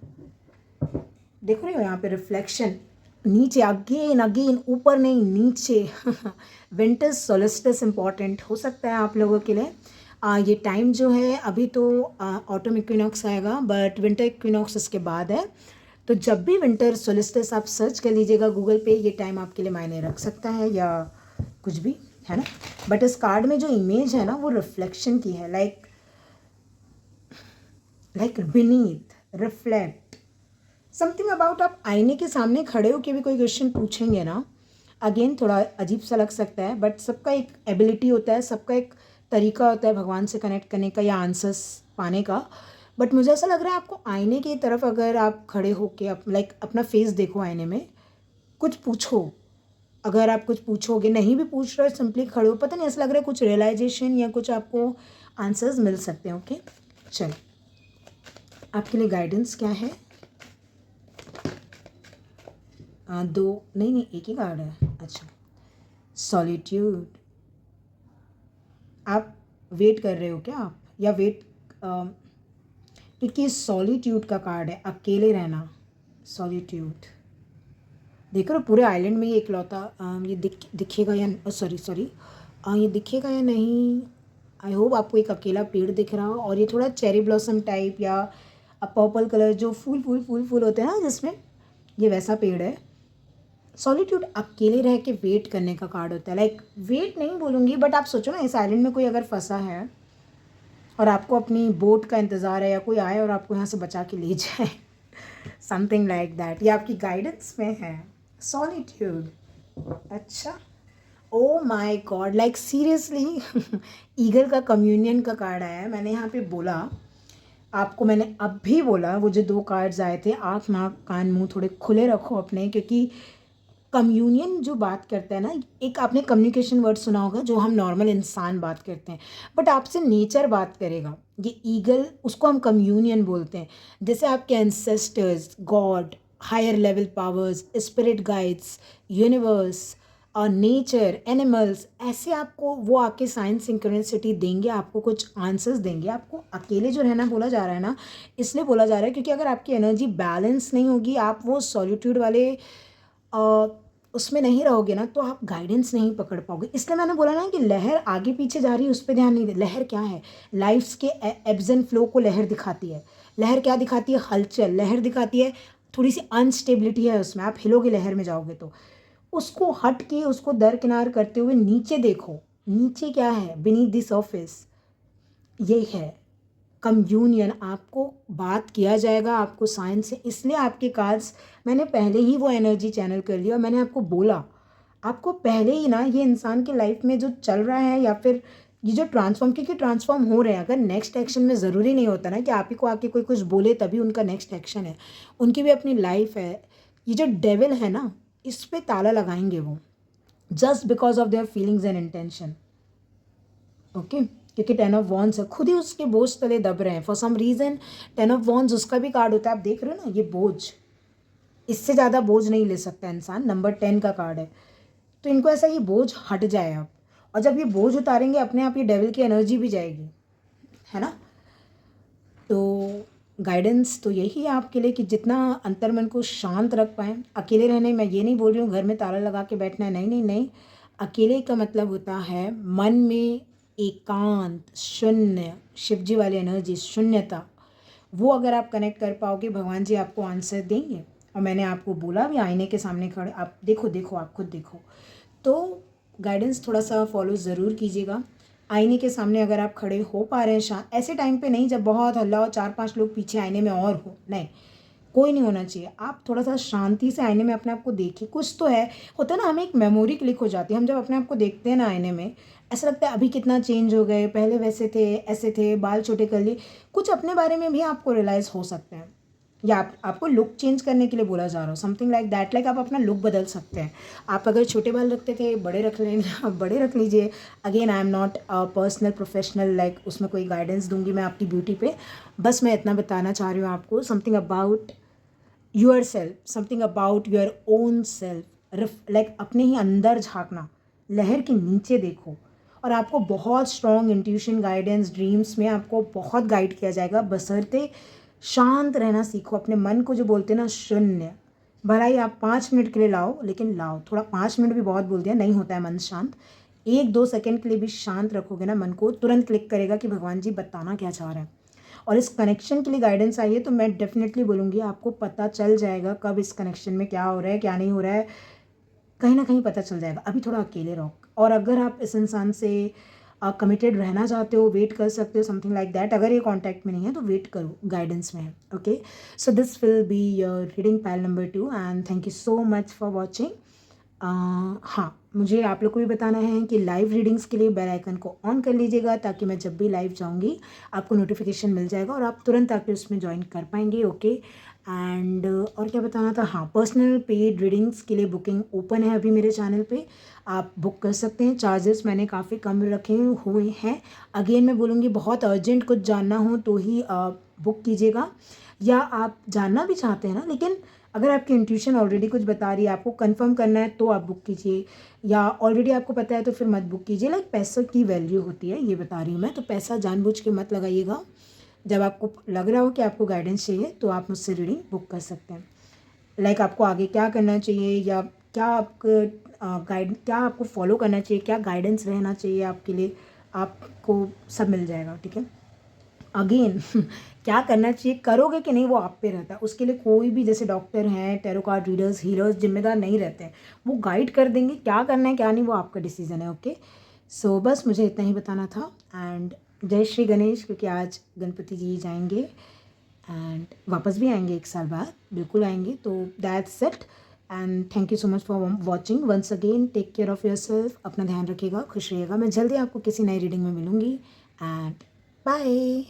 देख रहे हो यहाँ पे रिफ्लेक्शन, नीचे, अगेन अगेन, ऊपर नहीं, नीचे। विंटर सोलिस्टिस इम्पॉर्टेंट हो सकता है आप लोगों के लिए। ये टाइम जो है, अभी तो ऑटम इक्विनॉक्स आएगा, बट विंटर इक्विनॉक्स इसके बाद है, तो जब भी विंटर सोलिस्टिस आप सर्च कर लीजिएगा गूगल पे, ये टाइम आपके लिए मायने रख सकता है, या कुछ भी, है ना। बट इस कार्ड में जो इमेज है ना, वो रिफ्लेक्शन की है, like beneath, reflect, something about, आप आईने के सामने खड़े होकर भी कोई क्वेश्चन पूछेंगे ना, अगेन थोड़ा अजीब सा लग सकता है, बट सबका एक एबिलिटी होता है, सबका एक तरीका होता है भगवान से कनेक्ट करने का, या आंसर्स पाने का। बट मुझे ऐसा लग रहा है, आपको आईने की तरफ अगर आप खड़े होके, लाइक अपना फेस देखो आईने में, कुछ पूछो, अगर आप कुछ पूछोगे, नहीं भी पूछ रहे, सिंपली खड़े हो, पता नहीं, ऐसा लग रहा है कुछ रियलाइजेशन या कुछ आपको आंसर्स मिल सकते हैं, ओके। चलो, आपके लिए गाइडेंस क्या है। दो नहीं, एक ही कार्ड है, अच्छा। सॉलिट्यूड, आप वेट कर रहे हो क्या आप, या वेट, क्योंकि सॉलिट्यूड का कार्ड है, अकेले रहना, सॉलिट्यूड। देख रहे हो, पूरे आइलैंड में ये इकलौता, ये दिखेगा या सॉरी ये दिखेगा या नहीं, आई होप आपको एक अकेला पेड़ दिख रहा हो, और ये थोड़ा चेरी ब्लॉसम टाइप या पर्पल कलर जो फूल होते हैं ना जिसमें, ये वैसा पेड़ है। सॉलिट्यूड अकेले रह के वेट करने का कार्ड होता है। लाइक वेट नहीं बोलूँगी, बट आप सोचो ना, इस आइलैंड में कोई अगर फंसा है और आपको अपनी बोट का इंतज़ार है, या कोई आए और आपको यहाँ से बचा के ले जाए, समथिंग लाइक दैट, ये आपकी गाइडेंस में है। सॉलिट्यूड, अच्छा, ओ माई गॉड, लाइक सीरियसली ईगल का कम्युनियन का कार्ड आया है। मैंने यहाँ पे बोला आपको, मैंने अब भी बोला, वो जो 2 कार्ड्स आए थे, आँख नाक कान मुंह थोड़े खुले रखो अपने, क्योंकि कम्युनियन जो बात करता है ना, एक आपने कम्युनिकेशन वर्ड सुना होगा जो हम नॉर्मल इंसान बात करते हैं, बट आपसे नेचर बात करेगा। ये ईगल, उसको हम कम्युनियन बोलते हैं। जैसे आपके ancestors, god, higher level powers, spirit guides, universe और नेचर, एनिमल्स, ऐसे आपको वो आके साइंस सिंक्रोनिसिटी देंगे, आपको कुछ आंसर्स देंगे। आपको अकेले जो रहना बोला जा रहा है ना, इसलिए बोला जा रहा है क्योंकि अगर आपकी एनर्जी बैलेंस नहीं होगी, आप वो सॉलिट्यूड वाले उसमें नहीं रहोगे ना, तो आप गाइडेंस नहीं पकड़ पाओगे। इसलिए मैंने बोला ना कि लहर आगे पीछे जा रही है, उस पर ध्यान नहीं दे। लहर क्या है? लाइफ्स के एब्स एंड फ्लो को लहर दिखाती है। लहर क्या दिखाती है? हलचल। लहर दिखाती है थोड़ी सी अनस्टेबिलिटी है उसमें, आप हिलोगे लहर में जाओगे तो। उसको हट के, उसको दरकिनार करते हुए नीचे देखो, नीचे क्या है बीनीथ द सरफेस, ये है कम्यूनियन। आपको बात किया जाएगा, आपको साइंस से, इसलिए आपके कार्ड्स, मैंने पहले ही वो एनर्जी चैनल कर लिया और मैंने आपको बोला, आपको पहले ही ना ये इंसान के लाइफ में जो चल रहा है, या फिर ये जो ट्रांसफॉर्म, क्योंकि ट्रांसफॉर्म हो रहे हैं, अगर नेक्स्ट एक्शन में ज़रूरी नहीं होता ना कि आप ही को आके कोई कुछ बोले तभी उनका नेक्स्ट एक्शन है, उनकी भी अपनी लाइफ है। ये जो डेविल है ना, इस पर ताला लगाएंगे वो, just because of their feelings and intention. Okay, क्योंकि 10 ऑफ वॉन्ड्स है, खुद ही उसके बोझ तले दब रहे हैं for some reason. 10 of wands उसका भी कार्ड होता है, आप देख रहे हो ना, ये बोझ, इससे ज़्यादा बोझ नहीं ले सकता इंसान। नंबर 10 का कार्ड है, तो इनको ऐसा ये बोझ हट जाए अब, और जब ये बोझ उतारेंगे अपने आप, ये डेविल की एनर्जी भी जाएगी, है ना। तो गाइडेंस तो यही है आपके लिए कि जितना अंतर्मन को शांत रख पाएँ। अकेले रहने, मैं ये नहीं बोल रही हूँ घर में ताला लगा के बैठना है, नहीं नहीं नहीं। अकेले का मतलब होता है मन में एकांत, शून्य, शिव जी वाली एनर्जी, शून्यता। वो अगर आप कनेक्ट कर पाओगे, भगवान जी आपको आंसर देंगे। और मैंने आपको बोला भी, आईने के सामने खड़े आप देखो, आप खुद देखो। तो गाइडेंस थोड़ा सा फॉलो ज़रूर कीजिएगा। आईने के सामने अगर आप खड़े हो पा रहे हैं, ऐसे टाइम पे नहीं जब बहुत हल्ला हो, 4-5 लोग पीछे आईने में और हो, नहीं, कोई नहीं होना चाहिए। आप थोड़ा सा शांति से आईने में अपने आप को देखिए। कुछ तो है, होता है ना, हमें एक मेमोरी क्लिक हो जाती है। हम जब अपने आप को देखते हैं ना आईने में, ऐसा लगता है अभी कितना चेंज हो गए, पहले वैसे थे, ऐसे थे, बाल छोटे कर लिए। कुछ अपने बारे में भी आपको रियलाइज़ हो सकता है, या आपको लुक चेंज करने के लिए बोला जा रहा हो, समथिंग लाइक दैट। लाइक आप अपना लुक बदल सकते हैं। आप अगर छोटे बाल रखते थे, बड़े रख लें, आप बड़े रख लीजिए। Again, I am not personal professional, like उसमें कोई गाइडेंस दूंगी मैं आपकी ब्यूटी पे। बस मैं इतना बताना चाह रही हूँ आपको, something about your self, something about your own self. Like अपने ही अंदर झांकना, लहर के नीचे देखो, और आपको बहुत स्ट्रॉन्ग इंट्यूशन, गाइडेंस, ड्रीम्स में आपको बहुत गाइड किया जाएगा। बशर्ते शांत रहना सीखो। अपने मन को जो बोलते हैं ना, शून्य, भला ही आप 5 मिनट के लिए लाओ, लेकिन लाओ थोड़ा। 5 मिनट भी बहुत बोल दिया, नहीं होता है मन शांत। 1-2 सेकेंड के लिए भी शांत रखोगे ना मन को, तुरंत क्लिक करेगा कि भगवान जी बताना क्या चाह रहे हैं। और इस कनेक्शन के लिए गाइडेंस आई है, तो मैं डेफिनेटली बोलूँगी आपको पता चल जाएगा कब इस कनेक्शन में क्या हो रहा है, क्या नहीं हो रहा है, कहीं ना कहीं पता चल जाएगा। अभी थोड़ा अकेले रहो, और अगर आप इस इंसान से कमिटेड रहना चाहते हो, वेट कर सकते हो, समथिंग लाइक दैट। अगर ये कांटेक्ट में नहीं है तो वेट करो, गाइडेंस में है। Okay, so this will be your reading pile number 2, and thank you so much for watching. हाँ, मुझे आप लोग को भी बताना है कि लाइव रीडिंग्स के लिए बेल आइकन को ऑन कर लीजिएगा, ताकि मैं जब भी लाइव जाऊँगी आपको नोटिफिकेशन मिल जाएगा और आप तुरंत आके उसमें ज्वाइन कर पाएंगे। ओके, एंड और क्या बताना था, हाँ, पर्सनल पेड रीडिंग्स के लिए बुकिंग ओपन है अभी मेरे चैनल पे, आप बुक कर सकते हैं। चार्जेस मैंने काफ़ी कम रखे हुए हैं। अगेन मैं बोलूँगी, बहुत अर्जेंट कुछ जानना हो तो ही बुक कीजिएगा, या आप जानना भी चाहते हैं ना, लेकिन अगर आपकी इंट्यूशन ऑलरेडी कुछ बता रही है, आपको कंफर्म करना है, तो आप बुक कीजिए। या ऑलरेडी आपको पता है तो फिर मत बुक कीजिए। लाइक पैसों की वैल्यू होती है, ये बता रही हूँ मैं, तो पैसा जानबूझ के मत लगाइएगा। जब आपको लग रहा हो कि आपको गाइडेंस चाहिए, तो आप मुझसे रीडिंग बुक कर सकते हैं। लाइक आपको आगे क्या करना चाहिए, या क्या आपको क्या आपको फॉलो करना चाहिए, क्या गाइडेंस रहना चाहिए आपके लिए, आपको सब मिल जाएगा, ठीक है। अगेन क्या करना चाहिए, करोगे कि नहीं वो आप पे रहता है। उसके लिए कोई भी, जैसे डॉक्टर हैं, टैरो कार्ड रीडर्स, हीलर्स जिम्मेदार नहीं रहते हैं। वो गाइड कर देंगे, क्या करना है क्या नहीं वो आपका डिसीजन है, ओके। सो बस मुझे इतना ही बताना था। एंड जय श्री गणेश, क्योंकि आज गणपति जी जाएंगे एंड वापस भी आएंगे 1 साल बाद, बिल्कुल आएंगे। तो that's it and thank you so much for watching once again. Take care of yourself, अपना ध्यान रखिएगा, खुश रहिएगा। मैं जल्दी आपको किसी नई रीडिंग में मिलूँगी एंड बाय।